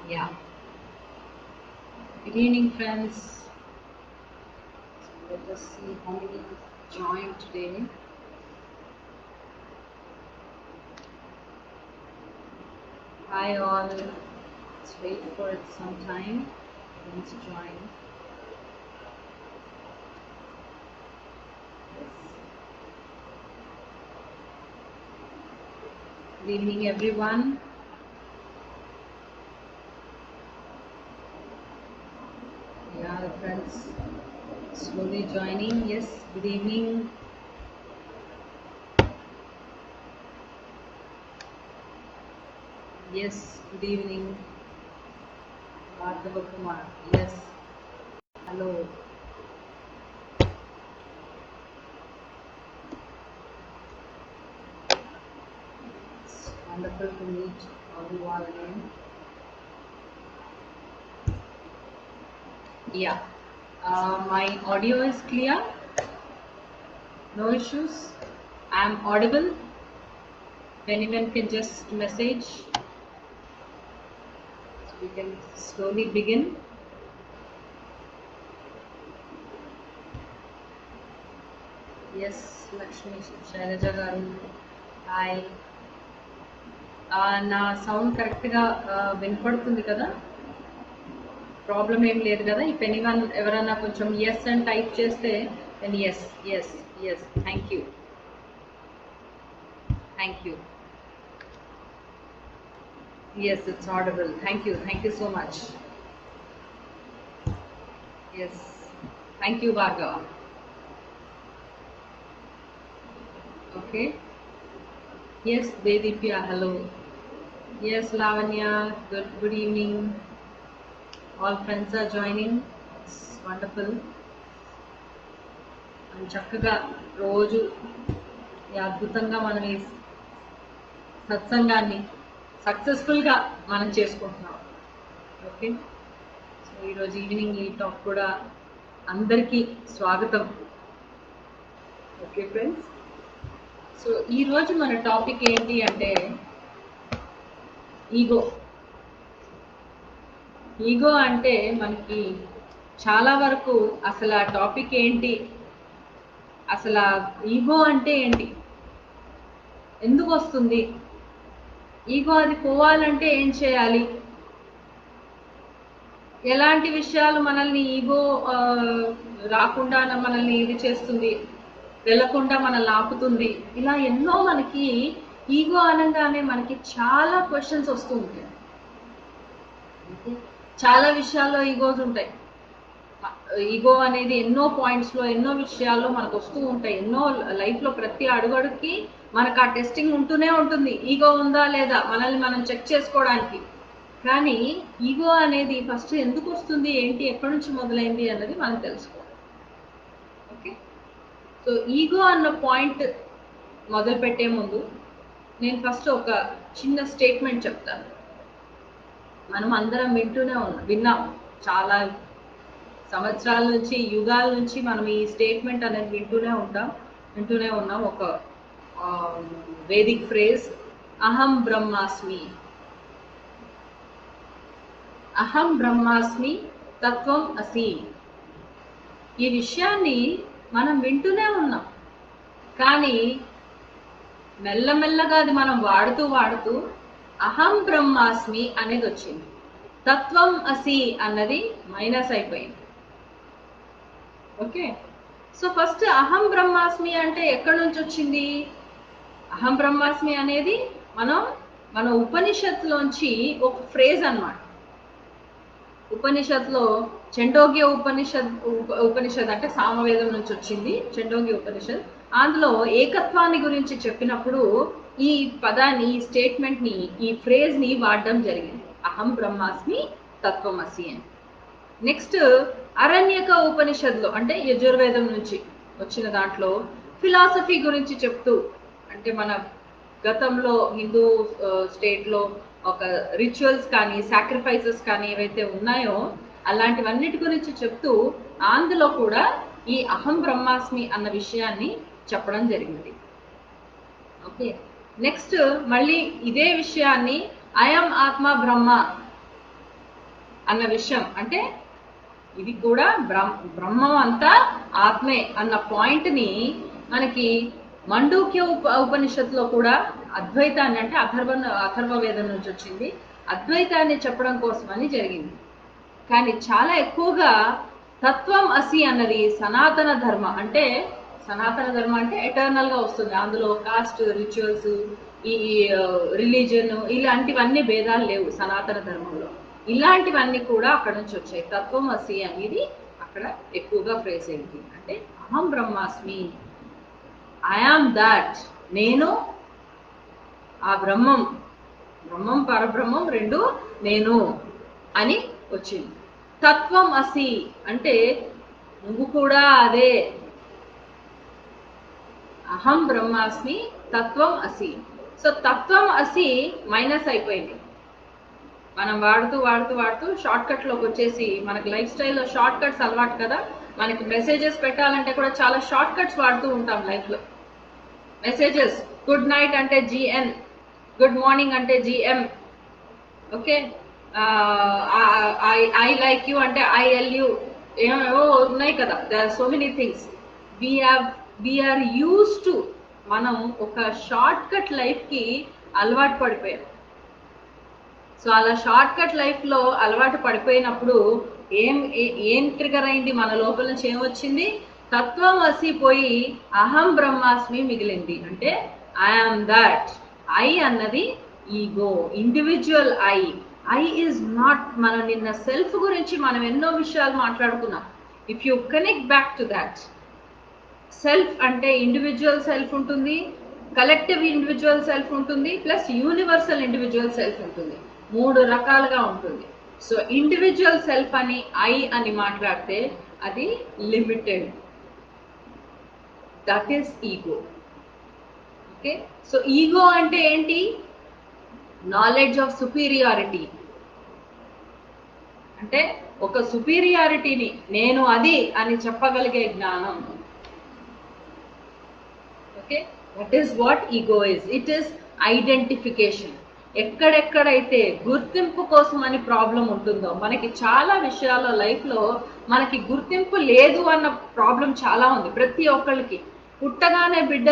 Yeah. Good evening, friends. So let us see how many joined today. Hi, all. Let's wait for it some time. Let's join. Good evening, everyone. Yeah, the friends slowly joining. Yes, good evening. Yes, good evening. Bhargava Kumar. Yes, hello. It's wonderful to meet all you all again. Yeah. My audio is clear. No issues. I'm audible. If anyone can just message, so we can slowly begin. Yes, Lakshmi Shailaja garu. Hi. నా sound కరెక్ట్గా వినపడుతుంది కదా? Problem ఏం లేదు కదా? If anyone ఎవరైనా కొంచెం yes అని టైప్ చేస్తే then yes yes yes thank you thank you. Yes, it's audible. Thank you so much. Yes, thank you, Bhargava. Okay. Yes, Dedipya, hello. Yes, Lavanya, good evening. All friends are joining. It's wonderful. మనం చక్కగా రోజు ఈ అద్భుతంగా మనం ఈ సత్సంగాన్ని సక్సెస్ఫుల్గా మనం చేసుకుంటున్నాం. ఓకే, సో ఈరోజు ఈవినింగ్ ఈ టాక్ కూడా అందరికీ స్వాగతం. ఓకే ఫ్రెండ్స్, సో ఈరోజు మన టాపిక్ ఏంటి అంటే ఈగో. ఈగో అంటే మనకి చాలా వరకు అసలు ఆ టాపిక్ ఏంటి, అసలు ఈగో అంటే ఏంటి, ఎందుకు వస్తుంది ఈగో, అది పోవాలంటే ఏం చేయాలి, ఎలాంటి విషయాలు మనల్ని ఈగో రాకుండా మనల్ని ఇది చేస్తుంది, వెళ్ళకుండా మనల్ని ఆపుతుంది, ఇలా ఎన్నో మనకి ఈగో అనగానే మనకి చాలా క్వశ్చన్స్ వస్తూ ఉంటాయి. చాలా విషయాల్లో ఈగోస్ ఉంటాయి. ఈగో అనేది ఎన్నో పాయింట్స్లో ఎన్నో విషయాల్లో మనకు వస్తూ ఉంటాయి. ఎన్నో లైఫ్లో ప్రతి అడుగడుగుకి మనకు ఆ టెస్టింగ్ ఉంటూనే ఉంటుంది, ఈగో ఉందా లేదా మనల్ని మనం చెక్ చేసుకోవడానికి. కానీ ఈగో అనేది ఫస్ట్ ఎందుకు వస్తుంది, ఏంటి, ఎక్కడి నుంచి మొదలైంది అన్నది మనం తెలుసుకోవాలి. ఓకే, సో ఈగో అన్న పాయింట్ మొదలు పెట్టే ముందు నేను ఫస్ట్ ఒక చిన్న స్టేట్మెంట్ చెప్తాను. మనం అందరం విన్నాం చాలా సంవత్సరాల నుంచి, యుగాల నుంచి మనం ఈ స్టేట్మెంట్ అనేది వింటూనే ఉన్నాం. ఒక వేదిక్ ఫ్రేజ్, అహం బ్రహ్మాస్మి, అహం బ్రహ్మాస్మి తత్వం అసి. ఈ విషయాన్ని మనం వింటూనే ఉన్నాం, కానీ మెల్లమెల్లగా అది మనం వాడుతూ అహం బ్రహ్మాస్మి అనేది వచ్చింది, తత్వం అసి అన్నది మైనస్ అయిపోయింది. ఓకే, సో ఫస్ట్ అహం బ్రహ్మాస్మి అంటే ఎక్కడి నుంచి వచ్చింది? అహం బ్రహ్మాస్మి అనేది మన ఉపనిషత్తులోంచి ఒక ఫ్రేజ్ అన్నమాట. ఉపనిషత్తులో చండోగ్య ఉపనిషత్ అంటే సామవేదం నుంచి వచ్చింది చండోగ్య ఉపనిషత్. అందులో ఏకత్వాన్ని గురించి చెప్పినప్పుడు ఈ పదాన్ని, ఈ స్టేట్మెంట్ ని, ఈ ఫ్రేజ్ ని వాడడం జరిగింది, అహం బ్రహ్మాస్మి తత్వమసి అని. నెక్స్ట్ అరణ్యక ఉపనిషత్తులో అంటే యజుర్వేదం నుంచి వచ్చిన దాంట్లో ఫిలాసఫీ గురించి చెప్తూ, అంటే మన గతంలో హిందూ స్టేట్లో ఒక రిచువల్స్ కానీ సాక్రిఫైసెస్ కానీ ఏవైతే ఉన్నాయో అలాంటివన్నిటి గురించి చెప్తూ అందులో కూడా ఈ అహం బ్రహ్మాస్మి అన్న విషయాన్ని చెప్పడం జరిగింది. ఓకే, నెక్స్ట్ మళ్ళీ ఇదే విషయాన్ని అయం ఆత్మ బ్రహ్మ అన్న విషయం, అంటే ఇది కూడా బ్రహ్మం అంతా ఆత్మే అన్న పాయింట్ ని మనకి మండూక్య ఉపనిషత్తులో కూడా అద్వైతాన్ని, అంటే అథర్వ వేదం నుంచి వచ్చింది, అద్వైతాన్ని చెప్పడం కోసమని జరిగింది. కానీ చాలా ఎక్కువగా తత్వం అసి అన్నది సనాతన ధర్మ, అంటే సనాతన ధర్మ అంటే ఎటర్నల్ గా వస్తుంది, అందులో కాస్ట్, రిచువల్స్, ఈ రిలీజన్ ఇలాంటివన్నీ భేదాలు లేవు సనాతన ధర్మంలో. ఇలాంటివన్నీ కూడా అక్కడ నుంచి వచ్చాయి. తత్వం అసి అనేది అక్కడ ఎక్కువగా ఫ్రేజ్ అయింది. అంటే అహం బ్రహ్మాస్మి, ఐఆమ్ దాట్, నేను ఆ బ్రహ్మం, బ్రహ్మం పరబ్రహ్మం రెండు నేను అని వచ్చింది. తత్వం అసి అంటే నువ్వు కూడా అదే. అహం బ్రహ్మాస్మి తత్వం అసి. సో తత్వం అసి మైనస్ అయిపోయింది. మనం వాడుతూ వాడుతూ వాడుతూ షార్ట్ కట్ లోకి వచ్చేసి, మనకి లైఫ్ స్టైల్లో షార్ట్ కట్స్ అలవాటు కదా, మనకి మెసేజెస్ పెట్టాలంటే కూడా చాలా షార్ట్ కట్స్ వాడుతూ ఉంటాం లైఫ్ లో. మెసేజెస్, గుడ్ నైట్ అంటే జిఎన్, గుడ్ మార్నింగ్ అంటే GM, okay, I like you అంటే ఐఎల్యూ, ఏమేవో ఉన్నాయి కదా. They are so many things we are use to, మనం ఒక షార్ట్ కట్ లైఫ్ కి అలవాటు పడిపోయాం. సో అలా షార్ట్ కట్ లైఫ్ లో అలవాటు పడిపోయినప్పుడు ఏం ట్రిగర్ అయింది మన లోపల నుంచి? ఏమొచ్చింది? తత్వం అసిపోయి అహం బ్రహ్మాస్మి మిగిలింది. అంటే ఐఆమ్ దట్. ఐ అన్నది ego, individual I is not. మనం నిన్న సెల్ఫ్ గురించి మనం ఎన్నో విషయాలు మాట్లాడుకున్నాం. If you connect back to that, self అంటే ఇండివిజువల్ సెల్ఫ్ ఉంటుంది, కలెక్టివ్ ఇండివిజువల్ సెల్ఫ్ ఉంటుంది, ప్లస్ యూనివర్సల్ ఇండివిజువల్ సెల్ఫ్ ఉంటుంది. 3 రకాలుగా ఉంటుంది. సో ఇండివిజువల్ సెల్ఫ్ అని ఐ అని మాట్లాడితే అది limited, that is ego. Okay, so ego అంటే ఏంటి? Knowledge of superiority. అంటే ఒక సుపీరియారిటీని, నేను అది అని చెప్పగలిగే జ్ఞానం. Okay, that is what ego is. It is identification. ఎక్కడెక్కడైతే గుర్తింపు కోసం అని ప్రాబ్లం ఉంటుందో, మనకి చాలా విషయాల్లో లైఫ్లో మనకి గుర్తింపు లేదు అన్న ప్రాబ్లం చాలా ఉంది ప్రతి ఒక్కళ్ళకి. పుట్టగానే బిడ్డ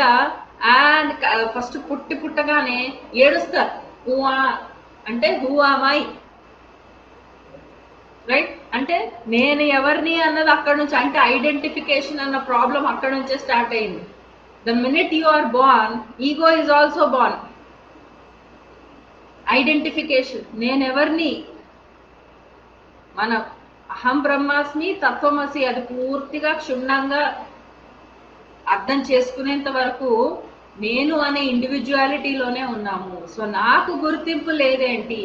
అండ్ ఫస్ట్ పుట్టగానే ఏడుస్తారు, అంటే హూ ఆమ్ ఐ, రైట్? అంటే నేను ఎవరిని అన్నది అక్కడ నుంచి, అంటే ఐడెంటిఫికేషన్ అన్న ప్రాబ్లం అక్కడ నుంచే స్టార్ట్ అయింది. The minute you are born, ego is also born. Identification, నేనెవరిని, మన అహం బ్రహ్మాస్మి తత్వమసి అది పూర్తిగా క్షుణ్ణంగా అర్థం చేసుకునేంత వరకు నేను అనే ఇండివిజువాలిటీలోనే ఉన్నాము. సో నాకు గుర్తింపు లేదేంటి?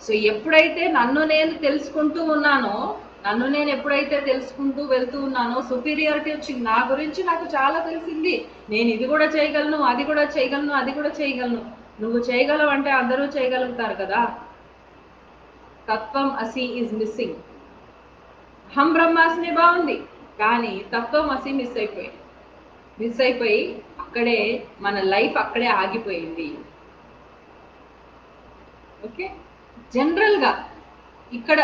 సో ఎప్పుడైతే నన్ను నేను తెలుసుకుంటూ ఉన్నానో, నన్ను నేను ఎప్పుడైతే తెలుసుకుంటూ వెళ్తూ ఉన్నానో, సుపీరియారిటీ వచ్చింది. నా గురించి నాకు చాలా తెలిసింది, నేను ఇది కూడా చేయగలను, అది కూడా చేయగలను, అది కూడా చేయగలను. నువ్వు చేయగలవు అంటే అందరూ చేయగలుగుతారు కదా. తత్వం అసి ఈజ్ మిస్సింగ్. అహం బ్రహ్మాస్మి బాగుంది, కానీ తత్వం అసి మిస్ అయిపోయి అక్కడే మన లైఫ్ అక్కడే ఆగిపోయింది. ఓకే, జనరల్ గా ఇక్కడ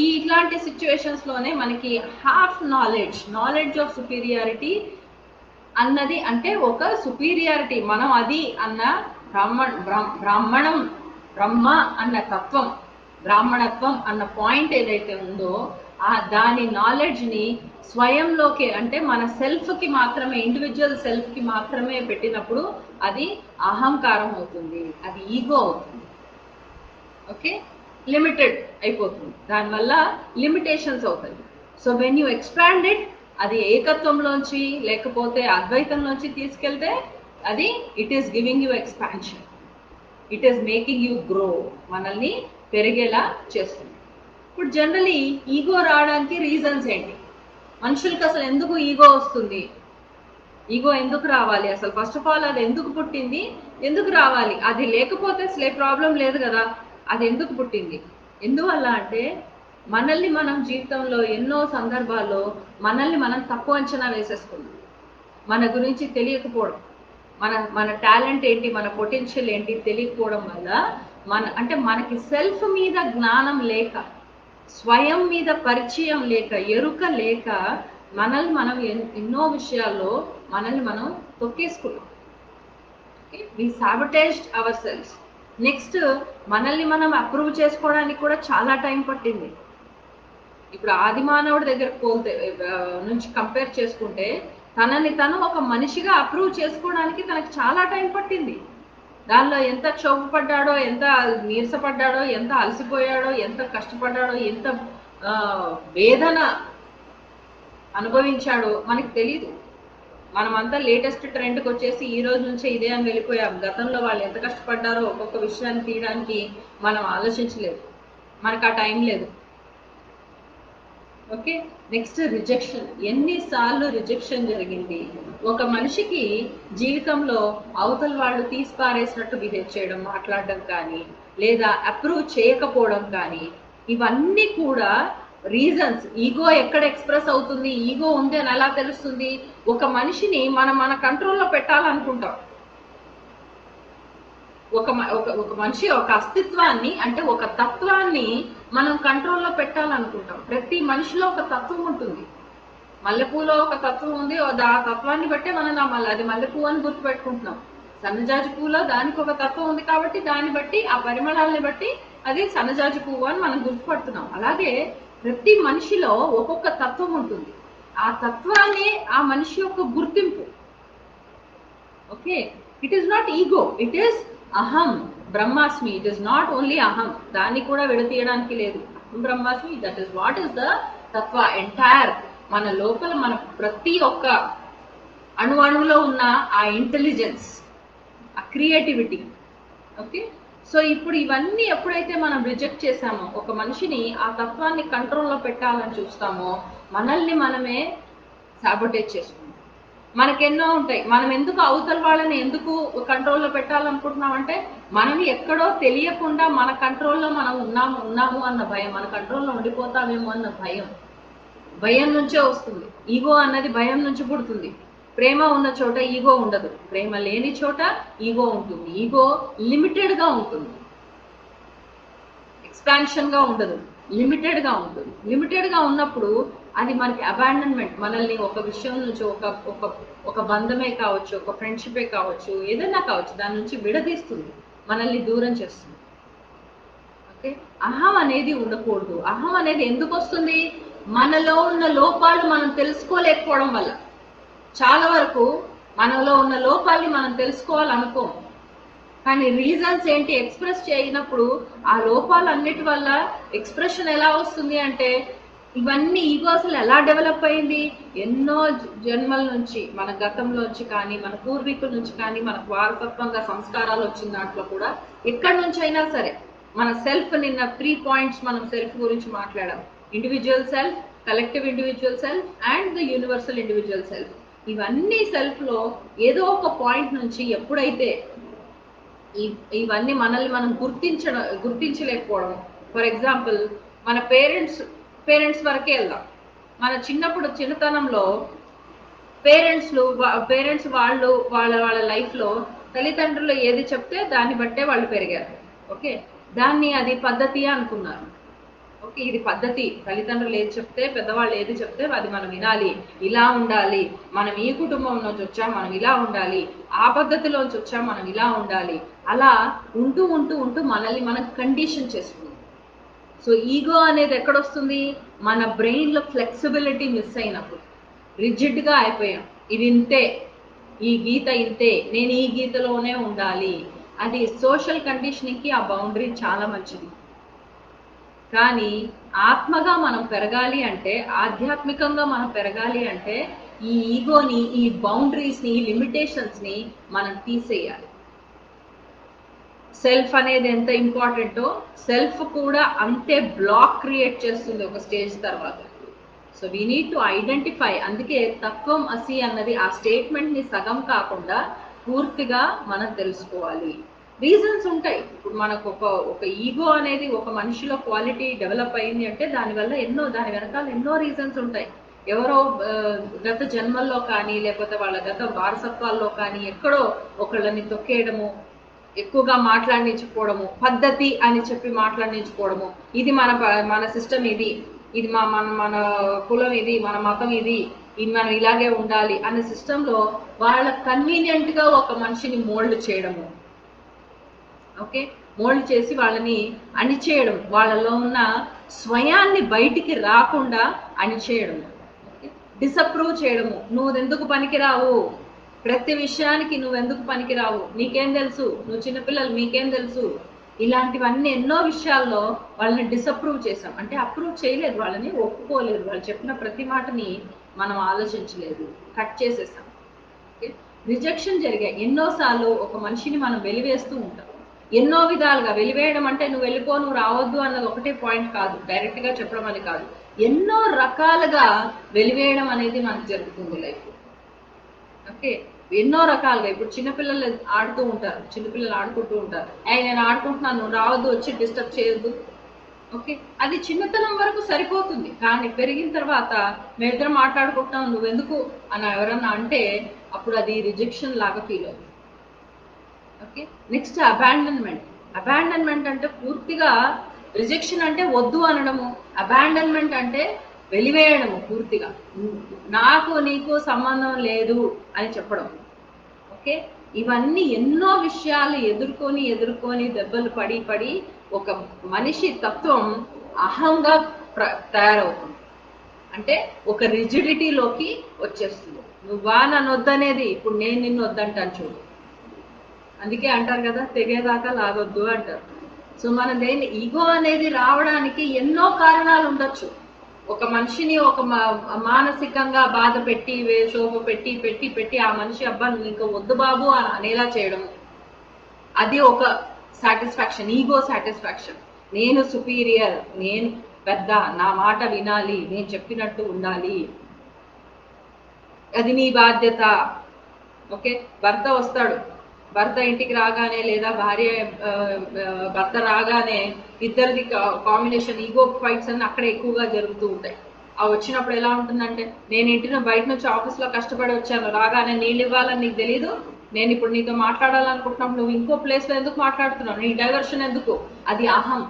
ఇట్లాంటి సిచ్యువేషన్స్ లోనే మనకి హాఫ్ నాలెడ్జ్ ఆఫ్ సుపీరియారిటీ అన్నది, అంటే ఒక సుపీరియారిటీ మనం అది అన్న బ్రహ్మ అన్న తత్వం, బ్రాహ్మణత్వం అన్న పాయింట్ ఏదైతే ఉందో దాని నాలెడ్జ్ ని స్వయంలోకి, అంటే మన సెల్ఫ్ కి మాత్రమే, ఇండివిజువల్ సెల్ఫ్ కి మాత్రమే పెట్టినప్పుడు అది అహంకారం అవుతుంది, అది ఈగో అవుతుంది. ఓకే, లిమిటెడ్ అయిపోతుంది, దానివల్ల లిమిటేషన్స్ అవుతాయి. So when you expand it, అది ఏకత్వంలోంచి లేకపోతే అద్వైతంలోంచి తీసుకెళ్తే అది it is giving you expansion, it is making you grow, మనల్ని పెరిగేలా చేస్తుంది. ఇప్పుడు జనరలీ ఈగో రావడానికి రీజన్స్ ఏంటి? మనుషులకి అసలు ఎందుకు ఈగో వస్తుంది? ఈగో ఎందుకు రావాలి అసలు? ఫస్ట్ ఆఫ్ ఆల్ అది ఎందుకు పుట్టింది, ఎందుకు రావాలి? అది లేకపోతే అసలు ప్రాబ్లం లేదు కదా, అది ఎందుకు పుట్టింది? ఎందువల్ల అంటే మనల్ని మనం జీవితంలో ఎన్నో సందర్భాల్లో మనల్ని మనం తక్కువ అంచనా వేసేసుకున్నాం. మన గురించి తెలియకపోవడం, మన టాలెంట్ ఏంటి, మన పొటెన్షియల్ ఏంటి తెలియకపోవడం వల్ల అంటే మనకి సెల్ఫ్ మీద జ్ఞానం లేక, స్వయం మీద పరిచయం లేక, ఎరుక లేక మనల్ని మనం ఎన్నో విషయాల్లో మనల్ని మనం తొక్కేసుకున్నాం. వి సాబటేజ్డ్ అవర్ సెల్స్. నెక్స్ట్, మనల్ని మనం అప్రూవ్ చేసుకోవడానికి కూడా చాలా టైం పట్టింది. ఇప్పుడు ఆది మానవుడి దగ్గర పోతే నుంచి కంపేర్ చేసుకుంటే తనని తను ఒక మనిషిగా అప్రూవ్ చేసుకోవడానికి తనకు చాలా టైం పట్టింది. దానిలో ఎంత క్షోభపడ్డాడో, ఎంత నీరసపడ్డాడో, ఎంత అలసిపోయాడో, ఎంత కష్టపడ్డాడో, ఎంత వేదన అనుభవించాడో మనకి తెలీదు. మనమంతా లేటెస్ట్ ట్రెండ్కి వచ్చేసి ఈ రోజు నుంచే ఇదే అని వెళ్ళిపోయాం. గతంలో వాళ్ళు ఎంత కష్టపడ్డారో ఒక్కొక్క విషయాన్ని తీయడానికి మనం ఆలోచించలేదు, మనకు ఆ టైం లేదు. Okay, next rejection. ఎన్నిసార్లు రిజెక్షన్ జరిగింది. ఒక మనిషికి జీవితంలో అవతల వాళ్ళు తీసి పారేసినట్టు బిహేవ్ చేయడం, మాట్లాడడం కానీ, లేదా అప్రూవ్ చేయకపోవడం కానీ, ఇవన్నీ కూడా రీజన్స్. ఈగో ఎక్కడ ఎక్స్ప్రెస్ అవుతుంది, ఈగో ఉంది అని ఎలా తెలుస్తుంది? ఒక మనిషిని మనం మన కంట్రోల్లో పెట్టాలనుకుంటాం. ఒక మనిషి ఒక అస్తిత్వాన్ని, అంటే ఒక తత్వాన్ని మనం కంట్రోల్లో పెట్టాలనుకుంటాం. ప్రతి మనిషిలో ఒక తత్వం ఉంటుంది. మల్లెపూలో ఒక తత్వం ఉంది, ఆ తత్వాన్ని బట్టే మనం అది మల్లెపూ అని గుర్తుపెట్టుకుంటున్నాం. సన్నజాజి పూలో దానికి ఒక తత్వం ఉంది కాబట్టి దాన్ని బట్టి, ఆ పరిమళాలని బట్టి అది సన్నజాజి పువ్వు అని మనం గుర్తుపడుతున్నాం. అలాగే ప్రతి మనిషిలో ఒక్కొక్క తత్వం ఉంటుంది. ఆ తత్వాన్ని ఆ మనిషి యొక్క గుర్తింపు. Okay, it is not ego, it is అహం బ్రహ్మాస్మి. ఇట్ ఈస్ నాట్ ఓన్లీ అహం, దాన్ని కూడా విడతీయడానికి లేదు. అహం బ్రహ్మాస్మి, that is what is the Tattva. Entire మన లోపల మన ప్రతి ఒక్క అణువులో ఉన్న ఆ ఇంటెలిజెన్స్, ఆ క్రియేటివిటీ. ఓకే, సో ఇప్పుడు ఇవన్నీ ఎప్పుడైతే మనం రిజెక్ట్ చేసామో, ఒక మనిషిని ఆ తత్వాన్ని కంట్రోల్లో పెట్టాలని చూస్తామో, మనల్ని మనమే సాబోటేజ్ చేసుకుంటాం. మనకెన్నో ఉంటాయి. మనం ఎందుకు అవతల వాళ్ళని ఎందుకు కంట్రోల్లో పెట్టాలనుకుంటున్నామంటే, మనం ఎక్కడో తెలియకుండా మన కంట్రోల్లో మనం ఉన్నాము అన్న భయం, మన కంట్రోల్లో ఉండిపోతామేమో అన్న భయం నుంచే వస్తుంది. ఈగో అన్నది భయం నుంచి పుడుతుంది. ప్రేమ ఉన్న చోట ఈగో ఉండదు, ప్రేమ లేని చోట ఈగో ఉంటుంది. ఈగో లిమిటెడ్ గా ఉంటుంది, ఎక్స్పాన్షన్ గా ఉండదు, లిమిటెడ్ గా ఉంటుంది. లిమిటెడ్ గా ఉన్నప్పుడు అది మనకి అబాండన్మెంట్, మనల్ని ఒక విషయం నుంచి, ఒక బంధమే కావచ్చు, ఒక ఫ్రెండ్షిపే కావచ్చు, ఏదైనా కావచ్చు, దాని నుంచి విడదీస్తుంది, మనల్ని దూరం చేస్తుంది. ఓకే, అహం అనేది ఉండకూడదు. అహం అనేది ఎందుకు వస్తుంది? మనలో ఉన్న లోపాలు మనం తెలుసుకోలేకపోవడం వల్ల. చాలా వరకు మనలో ఉన్న లోపాలని మనం తెలుసుకోవాలనుకోం, కానీ రీజన్స్ ఏంటి ఎక్స్ప్రెస్ చేయనప్పుడు ఆ లోపాలన్నిటి వల్ల ఎక్స్ప్రెషన్ ఎలా వస్తుంది అంటే, ఇవన్నీ ఈగో అసలు ఎలా డెవలప్ అయింది? ఎన్నో జన్మల నుంచి, మన గతంలోంచి కానీ, మన పూర్వీకుల నుంచి కానీ, మనకు వారసత్వంగా సంస్కారాలు వచ్చిన దాంట్లో కూడా ఎక్కడి నుంచి అయినా సరే, మన సెల్ఫ్, నిన్న 3 పాయింట్స్ మనం సెల్ఫ్ గురించి మాట్లాడాం. Individual self, collective individual self and the universal individual self. ఇవన్నీ సెల్ఫ్ లో ఏదో ఒక పాయింట్ నుంచి ఎప్పుడైతే ఇవన్నీ మనల్ని మనం గుర్తించలేకపోవడం. ఫర్ ఎగ్జాంపుల్, మన పేరెంట్స్ వరకే వెళ్దాం. మన చిన్నతనంలో పేరెంట్స్ వాళ్ళు వాళ్ళ లైఫ్ లో తల్లిదండ్రులు ఏది చెప్తే దాన్ని బట్టే వాళ్ళు పెరిగారు. ఓకే, దాన్ని అది పద్ధతి అనుకున్నారు. ఓకే, ఇది పద్ధతి, తల్లిదండ్రులు ఏది చెప్తే, పెద్దవాళ్ళు ఏది చెప్తే అది మనం వినాలి, ఇలా ఉండాలి, మనం ఈ కుటుంబం నుంచి వచ్చాం, మనం ఇలా ఉండాలి, ఆ పద్ధతిలోంచి వచ్చాం, మనం ఇలా ఉండాలి. అలా ఉంటూ ఉంటూ ఉంటూ మనల్ని మనం కండిషన్ చేసుకుంది. సో ఈగో అనేది ఎక్కడొస్తుంది? మన బ్రెయిన్ లో ఫ్లెక్సిబిలిటీ మిస్ అయినప్పుడు, రిజిడ్ గా అయిపోయాం. ఇది ఇంతే, ఈ గీత ఇంతే, నేను ఈ గీతలోనే ఉండాలి. అది సోషల్ కండిషనింగ్ కి ఆ బౌండరీ చాలా మంచిది. కానీ ఆత్మగా మనం పెరగాలి అంటే, ఆధ్యాత్మికంగా మనం పెరగాలి అంటే, ఈ ఈగోని, ఈ బౌండరీస్ ని, ఈ లిమిటేషన్స్ ని మనం తీసేయాలి. సెల్ఫ్ అనేది ఎంత ఇంపార్టెంటో, సెల్ఫ్ కూడా అంతే బ్లాక్ క్రియేట్ చేస్తుంది ఒక స్టేజ్ తర్వాత. So we need to identify. అందుకే తత్వం అసి అన్నది ఆ స్టేట్మెంట్ ని సగం కాకుండా పూర్తిగా మనం తెలుసుకోవాలి. రీజన్స్ ఉంటాయి. ఇప్పుడు మనకు ఒక ఈగో అనేది ఒక మనిషిలో క్వాలిటీ డెవలప్ అయింది అంటే దాని వెనకాల ఎన్నో రీజన్స్ ఉంటాయి. ఎవరో గత జన్మల్లో కానీ, లేకపోతే వాళ్ళ గత వారసత్వాల్లో కానీ ఎక్కడో ఒకళ్ళని తొక్కేయడము, ఎక్కువగా మాట్లాడించుకోవడము, పద్ధతి అని చెప్పి మాట్లాడించుకోవడము, ఇది మన సిస్టమ్, ఇది మన కులం, ఇది మన మతం, ఇది మనం ఇలాగే ఉండాలి అనే సిస్టంలో వాళ్ళ కన్వీనియంట్ గా ఒక మనిషిని మోల్డ్ చేయడము. ఓకే, మోల్డ్ చేసి వాళ్ళని అణిచేయడం, వాళ్ళలో ఉన్న స్వయాన్ని బయటికి రాకుండా అణిచేయడము, డిసప్రూవ్ చేయడము. నువ్వు ఎందుకు పనికిరావు, ప్రతి విషయానికి నువ్వెందుకు పనికిరావు, నీకేం తెలుసు, నువ్వు చిన్నపిల్లలు మీకేం తెలుసు, ఇలాంటివన్నీ ఎన్నో విషయాల్లో వాళ్ళని డిసప్రూవ్ చేసాం. అంటే అప్రూవ్ చేయలేదు, వాళ్ళని ఒప్పుకోలేదు, వాళ్ళు చెప్పిన ప్రతి మాటని మనం ఆలోచించలేదు, కట్ చేసేసాం. రిజెక్షన్ జరిగాయి ఎన్నోసార్లు. ఒక మనిషిని మనం వెలివేస్తూ ఉంటాం ఎన్నో విధాలుగా. వెలివేయడం అంటే నువ్వు వెళ్ళిపో, నువ్వు రావద్దు అన్నది ఒకటే పాయింట్ కాదు, డైరెక్ట్ గా చెప్పడం అని కాదు, ఎన్నో రకాలుగా వెలివేయడం అనేది మనకు జరుగుతుంది లైఫ్. ఓకే, ఎన్నో రకాలుగా. ఇప్పుడు చిన్నపిల్లలు ఆడుతూ ఉంటారు, చిన్నపిల్లలు ఆడుకుంటూ ఉంటారు, నేను ఆడుకుంటున్నాను, నువ్వు రావద్దు, వచ్చి డిస్టర్బ్ చేయొద్దు. ఓకే, అది చిన్నతనం వరకు సరిపోతుంది, కానీ పెరిగిన తర్వాత మేమిద్దరం మాట్లాడుకుంటున్నాం, నువ్వెందుకు అని ఎవరన్నా అంటే అప్పుడు అది రిజెక్షన్ లాగా ఫీల్ అవుతుంది. Okay, next abandonment. అబాండన్మెంట్ అంటే పూర్తిగా, రిజెక్షన్ అంటే వద్దు అనడము, అబాండన్మెంట్ అంటే వెలివేయడము పూర్తిగా, నాకు నీకు సంబంధం లేదు అని చెప్పడం. ఓకే, ఇవన్నీ ఎన్నో విషయాలు ఎదుర్కొని దెబ్బలు పడి ఒక మనిషి తత్వం అహంగా తయారవుతుంది. అంటే ఒక రిజిడిటీలోకి వచ్చేస్తుంది. నువ్వా నన్ను వద్దనేది, ఇప్పుడు నేను నిన్ను వద్దంటాను చూడు. అందుకే అంటారు కదా, తెగేదాకా లాగొద్దు అంటారు. సో మన దేని ఈగో అనేది రావడానికి ఎన్నో కారణాలు ఉండొచ్చు. ఒక మనిషిని ఒక మానసికంగా బాధ పెట్టి, శోభ పెట్టి పెట్టి పెట్టి ఆ మనిషి అబ్బా నువ్వు ఇంకా వద్దు బాబు అని అనేలా చేయడం, అది ఒక సాటిస్ఫాక్షన్, ఈగో సాటిస్ఫాక్షన్. నేను సుపీరియర్, నేను పెద్ద, నా మాట వినాలి, నేను చెప్పినట్టు ఉండాలి, అది నీ బాధ్యత. ఓకే, భర్త వస్తాడు, భర్త ఇంటికి రాగానే లేదా భార్య భర్త రాగానే ఇద్దరిది కాంబినేషన్ ఈగో ఫైట్స్ అన్ని అక్కడ ఎక్కువగా జరుగుతూ ఉంటాయి. ఆ వచ్చినప్పుడు ఎలా ఉంటుందంటే, నేను ఇంటిని బయట నుంచి ఆఫీస్లో కష్టపడి వచ్చాను, రాగానే నీళ్ళు ఇవ్వాలని నీకు తెలీదు, నేను ఇప్పుడు నీతో మాట్లాడాలనుకుంటున్నప్పుడు నువ్వు ఇంకో ప్లేస్లో ఎందుకు మాట్లాడుతున్నావు, నీ డైవర్షన్ ఎందుకు, అది అహం.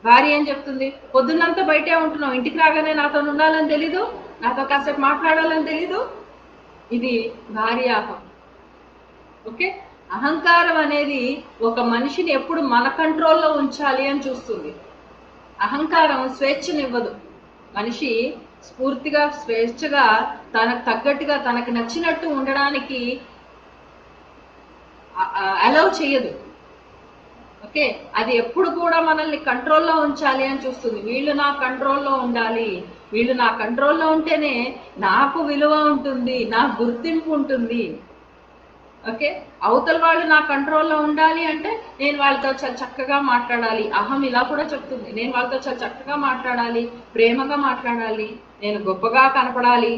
భార్య ఏం చెప్తుంది, పొద్దున్నంతా బయటే ఉంటున్నావు, ఇంటికి రాగానే నాతో ఉండాలని తెలీదు, నాతో కాసేపు మాట్లాడాలని తెలీదు, ఇది భార్య అహం. ఓకే, అహంకారం అనేది ఒక మనిషిని ఎప్పుడు మన కంట్రోల్లో ఉంచాలి అని చూస్తుంది. అహంకారం స్వేచ్ఛనివ్వదు. మనిషి స్ఫూర్తిగా స్వేచ్ఛగా తనకు తగ్గట్టుగా తనకు నచ్చినట్టు ఉండడానికి అలౌ చేయదు. ఓకే, అది ఎప్పుడు కూడా మనల్ని కంట్రోల్లో ఉంచాలి అని చూస్తుంది. వీళ్ళు నా కంట్రోల్లో ఉండాలి, వీళ్ళు నా కంట్రోల్లో ఉంటేనే నాకు విలువ ఉంటుంది, నాకు గుర్తింపు ఉంటుంది. ఓకే, అవతల వాళ్ళు నా కంట్రోల్లో ఉండాలి అంటే నేను వాళ్ళతో చాలా చక్కగా మాట్లాడాలి. అహం ఇలా కూడా చెప్తుంది, నేను వాళ్ళతో చాలా చక్కగా మాట్లాడాలి, ప్రేమగా మాట్లాడాలి, నేను గొప్పగా కనపడాలి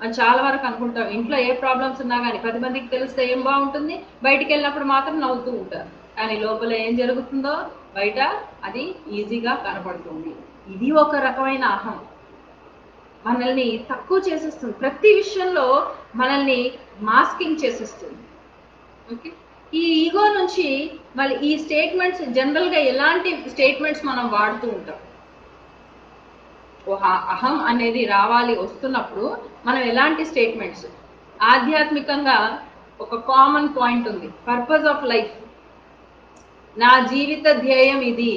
అని చాలా వరకు అనుకుంటాం. ఇంట్లో ఏ ప్రాబ్లమ్స్ ఉన్నా కానీ 10 మందికి తెలిస్తే ఏం బాగుంటుంది, బయటికి వెళ్ళినప్పుడు మాత్రం నవ్వుతూ ఉంటారు, కానీ లోపల ఏం జరుగుతుందో బయట అది ఈజీగా కనపడుతుంది. ఇది ఒక రకమైన అహం, మనల్ని తక్కువ చేసేస్తుంది, ప్రతి విషయంలో మనల్ని మాస్కింగ్ చేసేస్తుంది. ఓకే, ఈ ఈగో నుంచి మళ్ళీ ఈ స్టేట్మెంట్స్ జనరల్గా ఎలాంటి స్టేట్మెంట్స్ మనం వాడుతూ ఉంటాం, అహం అనేది రావాలి వస్తున్నప్పుడు మనం ఎలాంటి స్టేట్మెంట్స్, ఆధ్యాత్మికంగా ఒక కామన్ పాయింట్ ఉంది, పర్పస్ ఆఫ్ లైఫ్, నా జీవిత ధ్యేయం ఇది.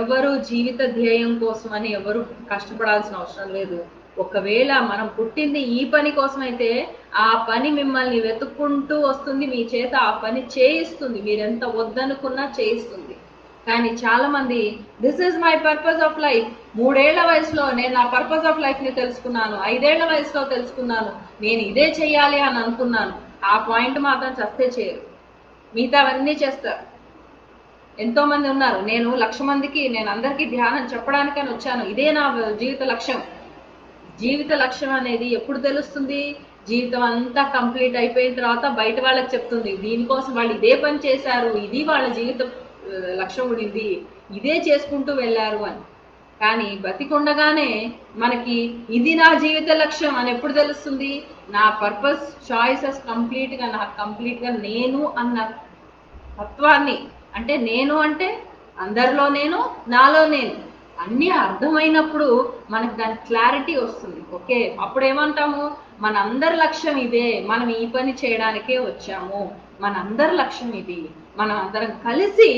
ఎవరు జీవిత ధ్యేయం కోసం అని ఎవరు కష్టపడాల్సిన అవసరం లేదు. ఒకవేళ మనం పుట్టింది ఈ పని కోసం అయితే ఆ పని మిమ్మల్ని వెతుక్కుంటూ వస్తుంది, మీ చేత ఆ పని చేయిస్తుంది, మీరెంత వద్దనుకున్నా చేయిస్తుంది. కానీ చాలా మంది this is my purpose of life, 3 ఏళ్ల వయసులో నేను నా పర్పస్ ఆఫ్ లైఫ్ ని తెలుసుకున్నాను, 5 ఏళ్ల వయసులో తెలుసుకున్నాను, నేను ఇదే చెయ్యాలి అని అనుకున్నాను. ఆ పాయింట్ మాత్రం చస్తే చేయరు, మిగతావన్నీ చేస్తారు. ఎంతో మంది ఉన్నారు, నేను 1,00,000 మందికి, నేను అందరికీ ధ్యానం చెప్పడానికని వచ్చాను, ఇదే నా జీవిత లక్ష్యం. జీవిత లక్ష్యం అనేది ఎప్పుడు తెలుస్తుంది, జీవితం అంతా కంప్లీట్ అయిపోయిన తర్వాత బయట వాళ్ళకి చెప్తుంది, దీనికోసం వాళ్ళు ఇదే పని చేశారు, ఇది వాళ్ళ జీవిత లక్ష్యం ఉండింది, ఇదే చేసుకుంటూ వెళ్ళారు అని. కానీ బతికుండగానే మనకి ఇది నా జీవిత లక్ష్యం అని ఎప్పుడు తెలుస్తుంది, నా పర్పస్ చాయిసెస్ కంప్లీట్గా నాకు కంప్లీట్గా నేను అన్న తత్వాన్ని, అంటే నేను అంటే అందరిలో నేను, నాలో నేను అన్నీ అర్థమైనప్పుడు మనకు దాని క్లారిటీ వస్తుంది. ఓకే, అప్పుడు ఏమంటాము, మనందరి లక్ష్యం ఇదే, మనం ఈ పని చేయడానికే వచ్చాము, మనందరి లక్ష్యం ఇది, మనం అందరం కలిసి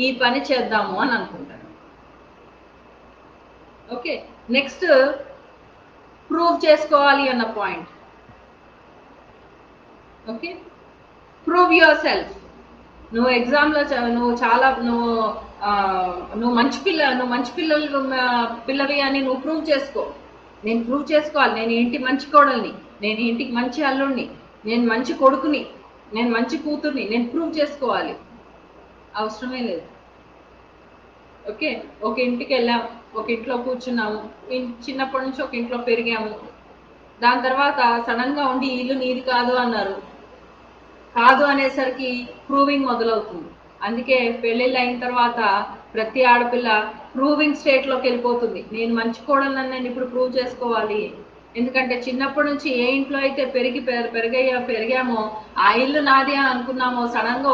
ఈ పని చేద్దాము అని అనుకుంటారు. ఓకే, నెక్స్ట్ ప్రూవ్ చేసుకోవాలి అన్న point. Okay, prove your self. నువ్వు ఎగ్జామ్లో నువ్వు మంచి పిల్లవి అని నువ్వు ప్రూవ్ చేసుకో. నేను ప్రూవ్ చేసుకోవాలి, నేను ఏంటి మంచి కోడల్ని, నేను ఇంటికి మంచి అల్లుడిని, నేను మంచి కొడుకుని, నేను మంచి కూతుర్ని, నేను ప్రూవ్ చేసుకోవాలి. అవసరమే లేదు. ఓకే, ఒక ఇంటికి వెళ్ళాము, ఒక ఇంట్లో కూర్చున్నాము, చిన్నప్పటి నుంచి ఒక ఇంట్లో పెరిగాము, దాని తర్వాత సడన్ గా ఉండి ఇల్లు నీది కాదు అన్నారు. కాదు అనేసరికి ప్రూవింగ్ మొదలవుతుంది. అందుకే పెళ్ళిళ్ళు అయిన తర్వాత ప్రతి ఆడపిల్ల ప్రూవింగ్ స్టేట్ లోకి వెళ్ళిపోతుంది. నేను మంచి కోడలని నేను ఇప్పుడు ప్రూవ్ చేసుకోవాలి. ఎందుకంటే చిన్నప్పటి నుంచి ఏ ఇంట్లో అయితే పెరిగామో ఆ ఇల్లు నాది అని అనుకున్నామో, సడన్ గా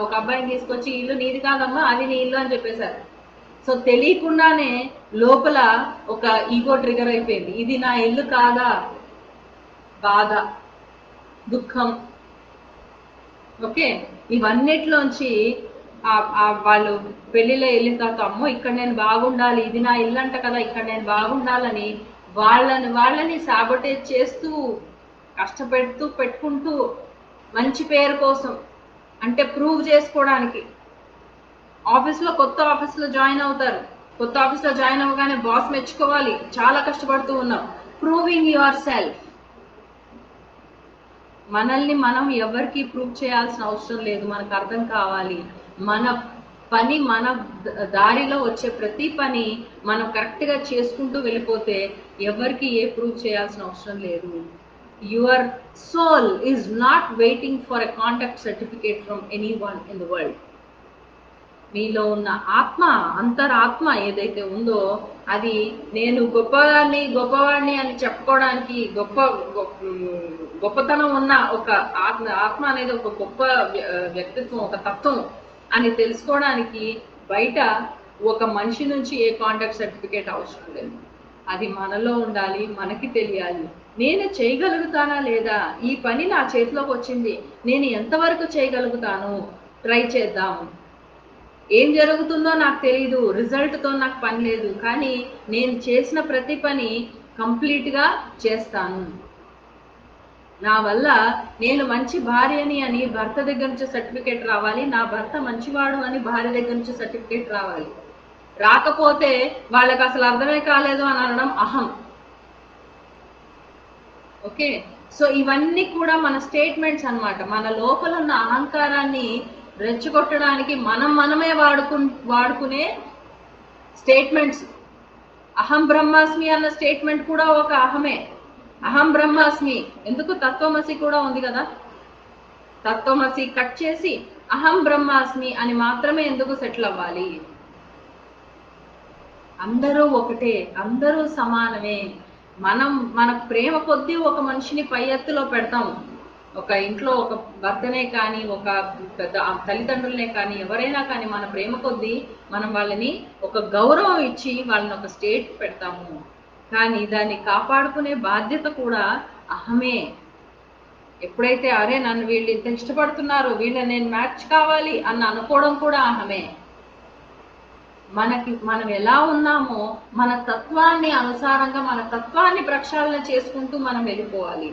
ఒక అబ్బాయిని తీసుకొచ్చి ఇల్లు నీది కాదమ్మా, అది నీ ఇల్లు అని చెప్పేశారు. సో తెలియకుండానే లోపల ఒక ఈగో ట్రిగర్ అయిపోయింది. ఇది నా ఇల్లు కాదా, బాధ, దుఃఖం. ఓకే, ఇవన్నిట్లోంచి వాళ్ళు పెళ్లిలో వెళ్ళిన తర్వాత అమ్మో ఇక్కడ నేను బాగుండాలి, ఇది నా ఇల్లు అంట కదా, ఇక్కడ నేను బాగుండాలని వాళ్ళని సాబొటేజ్ చేస్తూ పెట్టుకుంటూ మంచి పేరు కోసం, అంటే ప్రూవ్ చేసుకోవడానికి కొత్త ఆఫీస్లో జాయిన్ అవుతారు. కొత్త ఆఫీస్లో జాయిన్ అవ్వగానే బాస్ మెచ్చుకోవాలి, చాలా కష్టపడుతూ ఉన్నాం. Proving your self. మనల్ని మనం ఎవరికి ప్రూవ్ చేయాల్సిన అవసరం లేదు. మనకు అర్థం కావాలి, మన పని, మన దారిలో వచ్చే ప్రతి పని మనం కరెక్ట్గా చేసుకుంటూ వెళ్ళిపోతే ఎవరికి ఏ ప్రూవ్ చేయాల్సిన అవసరం లేదు. Your soul is not waiting for a contact certificate from any one in the world. మీలో ఉన్న ఆత్మ, అంతరాత్మ ఏదైతే ఉందో అది నేను గొప్పవాడిని అని చెప్పుకోవడానికి, గొప్పతనం ఉన్న ఒక ఆత్మ అనేది ఒక గొప్ప వ్యక్తిత్వం, ఒక తత్వం అని తెలుసుకోవడానికి బయట ఒక మనిషి నుంచి ఏ కాంటాక్ట్ సర్టిఫికేట్ అవసరం లేదు. అది మనలో ఉండాలి, మనకి తెలియాలి. నేను చేయగలుగుతానా లేదా, ఈ పని నా చేతిలోకి వచ్చింది, నేను ఎంతవరకు చేయగలుగుతాను, ట్రై చేద్దాము. ఏం జరుగుతుందో నాకు తెలీదు, రిజల్ట్తో నాకు పని లేదు, కానీ నేను చేసిన ప్రతి పని కంప్లీట్గా చేస్తాను. నా వల్ల నేను మంచి భార్యని అని భర్త దగ్గర నుంచి సర్టిఫికేట్ రావాలి, నా భర్త మంచివాడు అని భార్య దగ్గర నుంచి సర్టిఫికేట్ రావాలి. రాకపోతే వాళ్ళకి అసలు అర్థమే కాలేదు అని అనడం అహం. ఓకే, సో ఇవన్నీ కూడా మన స్టేట్మెంట్స్ అన్నమాట. మన లోపల ఉన్న అహంకారాన్ని రెచ్చగొట్టడానికి మనమే వాడుకునే స్టేట్మెంట్స్. అహం బ్రహ్మాస్మి అన్న స్టేట్మెంట్ కూడా ఒక అహమే. అహం బ్రహ్మాస్మి ఎందుకు, తత్వమసి కూడా ఉంది కదా. తత్వమసి కట్ చేసి అహం బ్రహ్మాస్మి అని మాత్రమే ఎందుకు సెటిల్ అవ్వాలి? అందరూ ఒకటే, అందరూ సమానమే. మన ప్రేమ కొద్దీ ఒక మనిషిని పై ఎత్తులో పెడతాము. ఒక ఇంట్లో ఒక భర్తనే కానీ, ఒక పెద్ద తల్లిదండ్రులనే కానీ, ఎవరైనా కానీ మన ప్రేమ కొద్దీ మనం వాళ్ళని ఒక గౌరవం ఇచ్చి వాళ్ళని ఒక స్టేట్ పెడతాము. కానీ దాన్ని కాపాడుకునే బాధ్యత కూడా అహమే. ఎప్పుడైతే అరే నన్ను వీళ్ళు ఇంత ఇష్టపడుతున్నారు, వీళ్ళని నేను మ్యాచ్ కావాలి అన్న అనుకోవడం కూడా అహమే. మనం ఎలా ఉన్నామో మన తత్వాన్ని అనుసారంగా మన తత్వాన్ని ప్రక్షాళన చేసుకుంటూ మనం వెళ్ళిపోవాలి.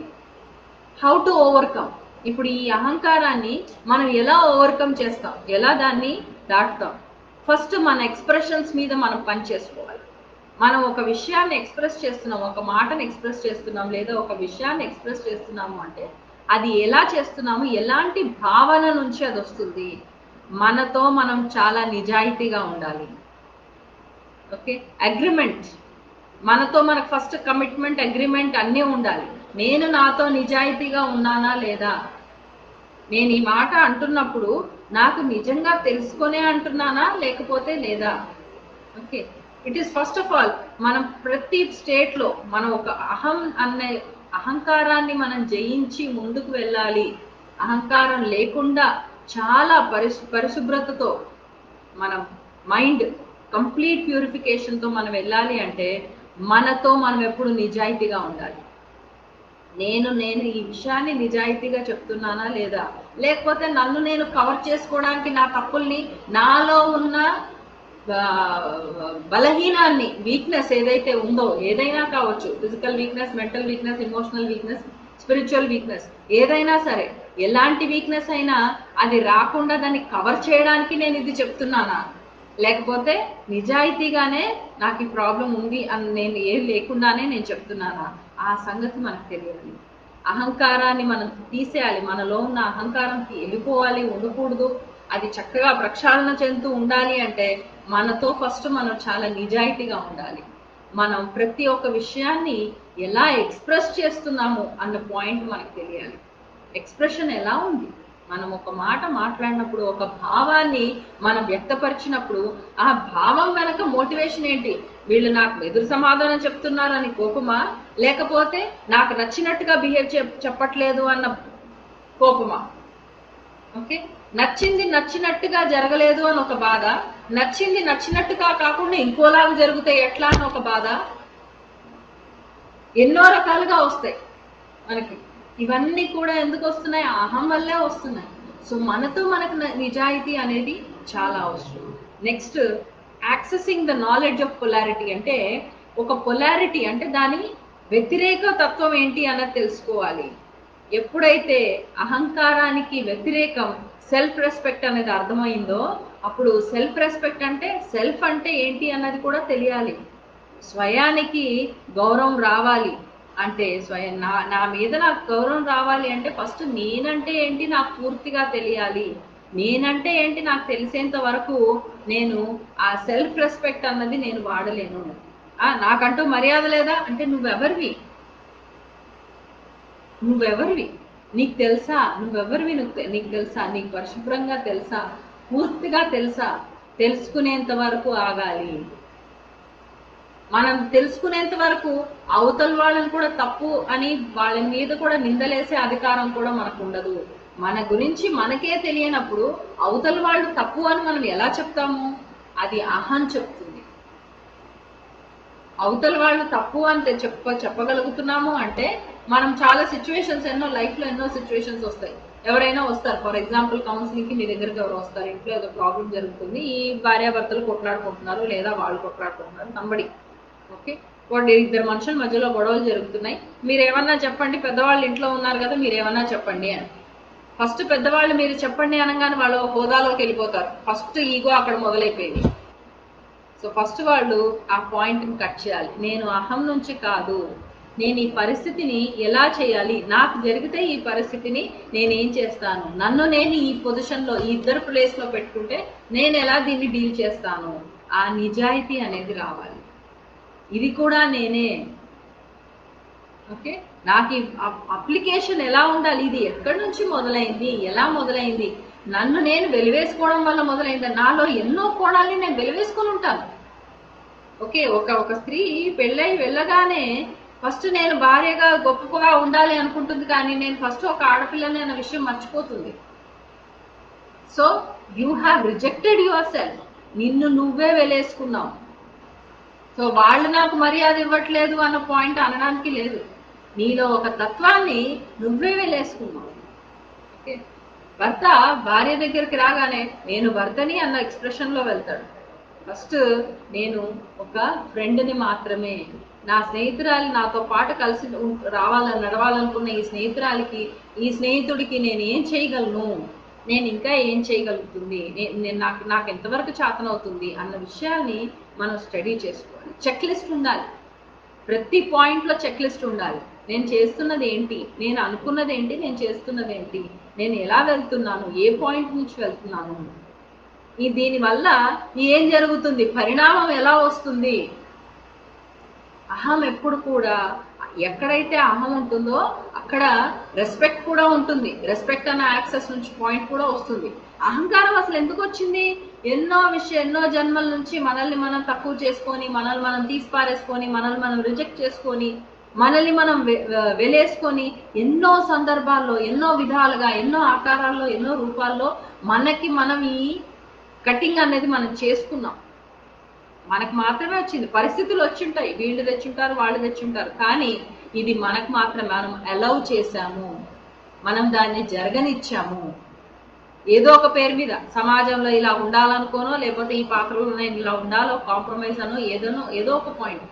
How to overcome. ఇప్పుడు ఈ అహంకారాన్ని మనం ఎలా ఓవర్కమ్ చేస్తాం, ఎలా దాన్ని దాటుతాం? ఫస్ట్ మన ఎక్స్ప్రెషన్స్ మీద మనం పని చేసుకోవాలి. మనం ఒక విషయాన్ని ఎక్స్ప్రెస్ చేస్తున్నాం, ఒక మాటను ఎక్స్ప్రెస్ చేస్తున్నాం, లేదా ఒక విషయాన్ని ఎక్స్ప్రెస్ చేస్తున్నాము అంటే అది ఎలా చేస్తున్నాము, ఎలాంటి భావన నుంచి అది వస్తుంది? మనతో మనం చాలా నిజాయితీగా ఉండాలి. ఓకే, అగ్రిమెంట్, మనతో మనకు ఫస్ట్ కమిట్మెంట్, అగ్రిమెంట్ అన్నీ ఉండాలి. నేను నాతో నిజాయితీగా ఉన్నానా లేదా? నేను ఈ మాట అంటున్నప్పుడు నాకు నిజంగా తెలుసుకునే అంటున్నానా లేకపోతే లేదా? Okay, it is first of all మనం ప్రతి స్టేట్లో మనం ఒక అహంకారాన్ని మనం జయించి ముందుకు వెళ్ళాలి. అహంకారం లేకుండా చాలా పరిశుభ్రతతో మనం మైండ్ కంప్లీట్ ప్యూరిఫికేషన్తో మనం వెళ్ళాలి అంటే మనతో మనం ఎప్పుడు నిజాయితీగా ఉండాలి. నేను ఈ విషయాన్ని నిజాయితీగా చెప్తున్నానా లేదా, లేకపోతే నన్ను నేను కవర్ చేసుకోవడానికి నా తప్పుల్ని, నాలో ఉన్న బలహీనాన్ని, వీక్నెస్ ఏదైతే ఉందో, ఏదైనా కావచ్చు, physical weakness, mental weakness, emotional weakness, spiritual weakness, ఏదైనా సరే, ఎలాంటి వీక్నెస్ అయినా అది రాకుండా దాన్ని కవర్ చేయడానికి నేను ఇది చెప్తున్నానా, లేకపోతే నిజాయితీగానే నాకు ఈ ప్రాబ్లం ఉంది అని నేను ఏం లేకుండానే నేను చెప్తున్నానా, ఆ సంగతి మనకు తెలియాలి. అహంకారాన్ని మనం తీసేయాలి. మనలో ఉన్న అహంకారంకి వెళ్ళిపోవాలి, ఉండకూడదు. అది చక్కగా ప్రక్షాళన చెందుతూ ఉండాలి అంటే మనతో ఫస్ట్ మనం చాలా నిజాయితీగా ఉండాలి. మనం ప్రతి ఒక్క విషయాన్ని ఎలా ఎక్స్ప్రెస్ చేస్తున్నాము అన్న పాయింట్ మనకు తెలియాలి. ఎక్స్ప్రెషన్ ఎలా ఉంది, మనం ఒక మాట మాట్లాడినప్పుడు, ఒక భావాన్ని మనం వ్యక్తపరిచినప్పుడు ఆ భావం వెనక మోటివేషన్ ఏంటి? వీళ్ళు నాకు ఎదురు సమాధానం చెప్తున్నారని కోపమా, లేకపోతే నాకు నచ్చినట్టుగా బిహేవ్ చెప్పట్లేదు అన్న కోపమా? ఓకే, నచ్చింది నచ్చినట్టుగా జరగలేదు అని ఒక బాధ, నచ్చింది నచ్చినట్టుగా కాకుండా ఇంకోలాగా జరిగితే ఎట్లా అని ఒక బాధ. ఎన్నో రకాలుగా వస్తాయి మనకి. ఇవన్నీ కూడా ఎందుకు వస్తున్నాయి? అహం వల్లే వస్తున్నాయి. సో మనతో మనకు నిజాయితీ అనేది చాలా అవసరం. Next, accessing the knowledge of polarity. అంటే ఒక పొలారిటీ అంటే దాని వ్యతిరేక తత్వం ఏంటి అన్నది తెలుసుకోవాలి. ఎప్పుడైతే అహంకారానికి వ్యతిరేకం సెల్ఫ్ రెస్పెక్ట్ అనేది అర్థమైందో అప్పుడు సెల్ఫ్ రెస్పెక్ట్ అంటే సెల్ఫ్ అంటే ఏంటి అన్నది కూడా తెలియాలి. స్వయానికి గౌరవం రావాలి అంటే నా మీద నాకు గౌరవం రావాలి అంటే ఫస్ట్ నేనంటే ఏంటి నాకు పూర్తిగా తెలియాలి. నేనంటే ఏంటి నాకు తెలిసేంత వరకు నేను ఆ సెల్ఫ్ రెస్పెక్ట్ అన్నది నేను వాడలేను. నాకంటూ మర్యాద లేదా అంటే నువ్వెవరివి నీకు తెలుసా? నువ్వెవరివి నీకు తెలుసా? నీకు పరిశుభ్రంగా తెలుసా? పూర్తిగా తెలుసా? తెలుసుకునేంత వరకు ఆగాలి. మనం తెలుసుకునేంత వరకు అవతల వాళ్ళని కూడా తప్పు అని వాళ్ళ మీద కూడా నిందలేసే అధికారం కూడా మనకు ఉండదు. మన గురించి మనకే తెలియనప్పుడు అవతల వాళ్ళు తప్పు అని మనం ఎలా చెప్తాము? అది అహం చెప్తుంది. అవతల వాళ్ళు తప్పు అని చెప్పగలుగుతున్నాము అంటే మనం చాలా సిచ్యువేషన్స్, లైఫ్లో ఎన్నో సిచ్యువేషన్స్ వస్తాయి. ఎవరైనా వస్తారు, ఫర్ ఎగ్జాంపుల్ కౌన్సిలింగ్కి మీ దగ్గరికి ఎవరు వస్తారు, ఇంట్లో ఏదో ప్రాబ్లం జరుగుతుంది, ఈ భార్యాభర్తలు కొట్లాడుకుంటున్నారు లేదా వాళ్ళు కొట్లాడుకుంటున్నారు, సంబడి ఓకే, ఇద్దరు మనుషుల మధ్యలో గొడవలు జరుగుతున్నాయి, మీరు ఏమన్నా చెప్పండి, పెద్దవాళ్ళు ఇంట్లో ఉన్నారు కదా మీరు ఏమన్నా చెప్పండి అని. ఫస్ట్ పెద్దవాళ్ళు మీరు చెప్పండి అనగానే వాళ్ళు హోదాలోకి వెళ్ళిపోతారు. ఫస్ట్ ఈగో అక్కడ మొదలైపోయింది. సో ఫస్ట్ వాళ్ళు ఆ పాయింట్ని కట్ చేయాలి. నేను అహం నుంచి కాదు, నేను ఈ పరిస్థితిని ఎలా చేయాలి, నాకు జరిగితే ఈ పరిస్థితిని నేనేం చేస్తాను, నన్ను నేను ఈ పొజిషన్లో, ఈ ఇద్దరు ప్లేస్లో పెట్టుకుంటే నేను ఎలా దీన్ని డీల్ చేస్తాను, ఆ నిజాయితీ అనేది రావాలి. ఇది కూడా నేనే. ఓకే, నాకు ఈ అప్లికేషన్ ఎలా ఉండాలి, ఇది ఎక్కడి నుంచి మొదలైంది, ఎలా మొదలైంది, నన్ను నేను వెలివేసుకోవడం వల్ల మొదలైంది. నాలో ఎన్నో కోణాలని నేను వెలివేసుకొని ఉంటాను. ఓకే, ఒక స్త్రీ పెళ్ళై వెళ్ళగానే ఫస్ట్ నేను భార్యగా గొప్పగా ఉండాలి అనుకుంటుంది, కానీ నేను ఫస్ట్ ఒక ఆడపిల్లని అన్న విషయం మర్చిపోతుంది. So you have rejected yourself. నిన్ను నువ్వే వెలేసుకున్నావు. సో వాళ్ళు నాకు మర్యాద ఇవ్వట్లేదు అన్న పాయింట్ అనడానికి లేదు. నీలో ఒక తత్వాన్ని నువ్వే వెలేసుకున్నావు. ఓకే, భర్త భార్య దగ్గరికి రాగానే నేను భర్తని అన్న ఎక్స్ప్రెషన్లో వెళ్తాడు. ఫస్ట్ నేను ఒక ఫ్రెండ్ని మాత్రమే, నా స్నేహితురాలి నాతో పాటు కలిసి నడవాలనుకున్న ఈ స్నేహితురాలికి, ఈ స్నేహితుడికి నేను ఏం చేయగలను, నేను ఇంకా ఏం చేయగలుగుతుంది, నాకు ఎంతవరకు చేతనవుతుంది అన్న విషయాన్ని మనం స్టడీ చేసుకోవాలి. చెక్ లిస్ట్ ఉండాలి. ప్రతి పాయింట్లో చెక్ లిస్ట్ ఉండాలి. నేను చేస్తున్నది ఏంటి, నేను అనుకున్నది ఏంటి, నేను చేస్తున్నది ఏంటి, నేను ఎలా వెళ్తున్నాను, ఏ పాయింట్ నుంచి వెళ్తున్నాను, దీనివల్ల ఏం జరుగుతుంది, పరిణామం ఎలా వస్తుంది. అహం ఎప్పుడు కూడా, ఎక్కడైతే అహం ఉంటుందో అక్కడ రెస్పెక్ట్ కూడా ఉంటుంది. రెస్పెక్ట్ అన్న యాక్సెస్ నుంచి పాయింట్ కూడా వస్తుంది. అహంకారం అసలు ఎందుకు వచ్చింది? ఎన్నో జన్మల నుంచి మనల్ని మనం తక్కువ చేసుకొని, మనల్ని మనం తీసిపారేసుకొని, మనల్ని మనం రిజెక్ట్ చేసుకొని మనల్ని మనం వెలేసుకొని ఎన్నో సందర్భాల్లో, ఎన్నో విధాలుగా, ఎన్నో ఆకారాల్లో, ఎన్నో రూపాల్లో మనకి మనం ఈ కటింగ్ అనేది మనం చేసుకున్నాం. మనకు మాత్రమే వచ్చింది. పరిస్థితులు వచ్చింటాయి, వీళ్ళు తెచ్చుంటారు, వాళ్ళు తెచ్చుంటారు, కానీ ఇది మనకు మాత్రమే మనం అలౌ చేశాము, మనం దాన్ని జరగనిచ్చాము. ఏదో ఒక పేరు మీద సమాజంలో ఇలా ఉండాలనుకోనో, లేకపోతే ఈ పాత్రలో నేను ఇలా ఉండాలో, కాంప్రమైజ్ అనో, ఏదో ఒక పాయింట్,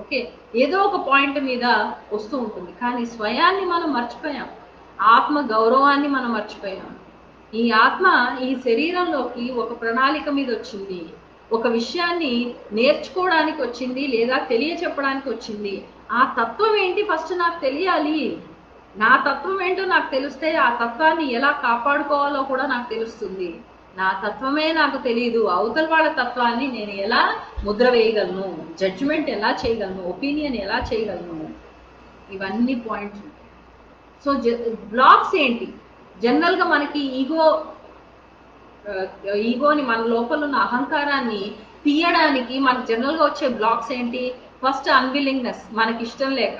ఓకే, ఏదో ఒక పాయింట్ మీద వస్తూ ఉంటుంది. కానీ స్వయాన్ని మనం మర్చిపోయాం, ఆత్మ గౌరవాన్ని మనం మర్చిపోయాం. ఈ ఆత్మ ఈ శరీరంలోకి ఒక ప్రణాళిక మీద వచ్చింది, ఒక విషయాన్ని నేర్చుకోవడానికి వచ్చింది, లేదా తెలియచెప్పడానికి వచ్చింది. ఆ తత్వం ఏంటి ఫస్ట్ నాకు తెలియాలి. నా తత్వం ఏంటో నాకు తెలిస్తే ఆ తత్వాన్ని ఎలా కాపాడుకోవాలో కూడా నాకు తెలుస్తుంది. నా తత్వమే నాకు తెలియదు, అవతల వాళ్ళ తత్వాన్ని నేను ఎలా ముద్ర వేయగలను, జడ్జిమెంట్ ఎలా చేయగలను, ఒపీనియన్ ఎలా చేయగలను, ఇవన్నీ పాయింట్స్. సో బ్లాక్స్ ఏంటి? జనరల్గా మనకి ఈగోని, మన లోపల ఉన్న అహంకారాన్ని తీయడానికి మనకు జనరల్గా వచ్చే బ్లాక్స్ ఏంటి? ఫస్ట్ అన్విల్లింగ్నెస్, మనకి ఇష్టం లేక.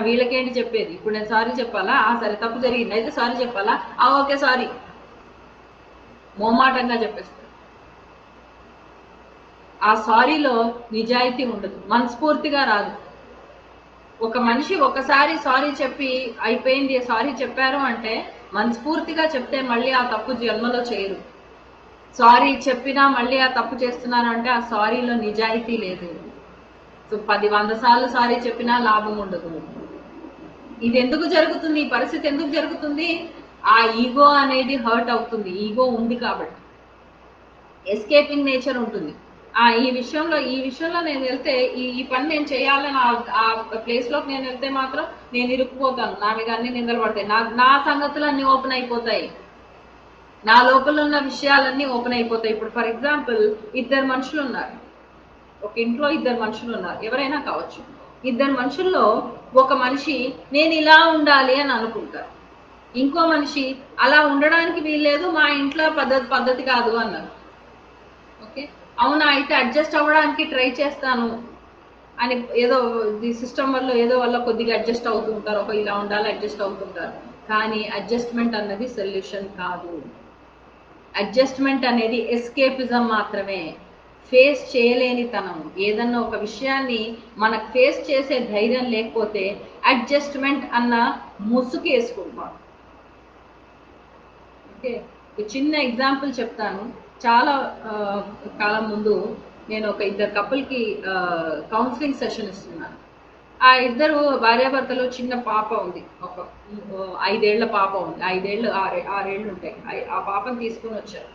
వీళ్ళకేంటి చెప్పేది, ఇప్పుడు నేను సారీ చెప్పాలా, సరే తప్పు జరిగింది అయితే సారీ చెప్పాలా, ఓకే సారీ, మోమాటంగా చెప్పేస్తారు. ఆ సారీలో నిజాయితీ ఉండదు, మనస్ఫూర్తిగా రాదు. ఒక మనిషి ఒకసారి సారీ చెప్పి అయిపోయింది, సారీ చెప్పారు అంటే మనస్ఫూర్తిగా చెప్తే మళ్ళీ ఆ తప్పు జన్మలో చేయరు. సారీ చెప్పినా మళ్ళీ ఆ తప్పు చేస్తున్నారు అంటే ఆ సారీలో నిజాయితీ లేదు. సో 10-100 సార్లు సారీ చెప్పినా లాభం ఉండదు. ఇది ఎందుకు జరుగుతుంది, ఈ పరిస్థితి ఎందుకు జరుగుతుంది? ఆ ఈగో అనేది హర్ట్ అవుతుంది. ఈగో ఉంది కాబట్టి ఎస్కేపింగ్ నేచర్ ఉంటుంది. ఈ విషయంలో నేను వెళ్తే ఈ పని నేను చేయాలని ఆ ప్లేస్ లోకి నేను వెళ్తే మాత్రం నేను ఇరుక్కుపోతాను, నా మీద అన్ని నిందలు పడతాయి, నా సంగతులు అన్ని ఓపెన్ అయిపోతాయి, నా లోపల ఉన్న విషయాలన్నీ ఓపెన్ అయిపోతాయి. ఇప్పుడు ఫర్ ఎగ్జాంపుల్, ఇద్దరు మనుషులు ఉన్నారు, ఒక ఇంట్లో ఇద్దరు మనుషులు ఉన్నారు, ఎవరైనా కావచ్చు. ఇద్దరు మనుషుల్లో ఒక మనిషి నేను ఇలా ఉండాలి అని అనుకుంటారు, ఇంకో మనిషి అలా ఉండడానికి వీల్లేదు, మా ఇంట్లో పద్ధతి కాదు అన్నారు. ఓకే, అవునా, అయితే అడ్జస్ట్ అవ్వడానికి ట్రై చేస్తాను అని ఏదో సిస్టమ్ వల్ల ఏదో వల్ల కొద్దిగా అడ్జస్ట్ అవుతూ ఉంటారు, ఒక ఇలా ఉండాలి అడ్జస్ట్ అవుతుంటారు. కానీ అడ్జస్ట్మెంట్ అన్నది సొల్యూషన్ కాదు. అడ్జస్ట్మెంట్ అనేది ఎస్కేపిజం మాత్రమే, ఫేస్ చేయలేని తనం. ఏదన్నా ఒక విషయాన్ని మనకు ఫేస్ చేసే ధైర్యం లేకపోతే అడ్జస్ట్మెంట్ అన్న ముసుగు వేసుకుంటాం. ఓకే, చిన్న ఎగ్జాంపుల్ చెప్తాను. చాలా కాలం ముందు నేను ఒక ఇద్దరు కపుల్కి కౌన్సిలింగ్ సెషన్ ఇస్తున్నాను. ఆ ఇద్దరు భార్యాభర్తలు, చిన్న పాప ఉంది, ఒక 5 ఏళ్ల పాప ఉంది, 5 ఏళ్ళు 6 ఏళ్ళు ఉంటాయి. ఆ పాపను తీసుకుని వచ్చారు.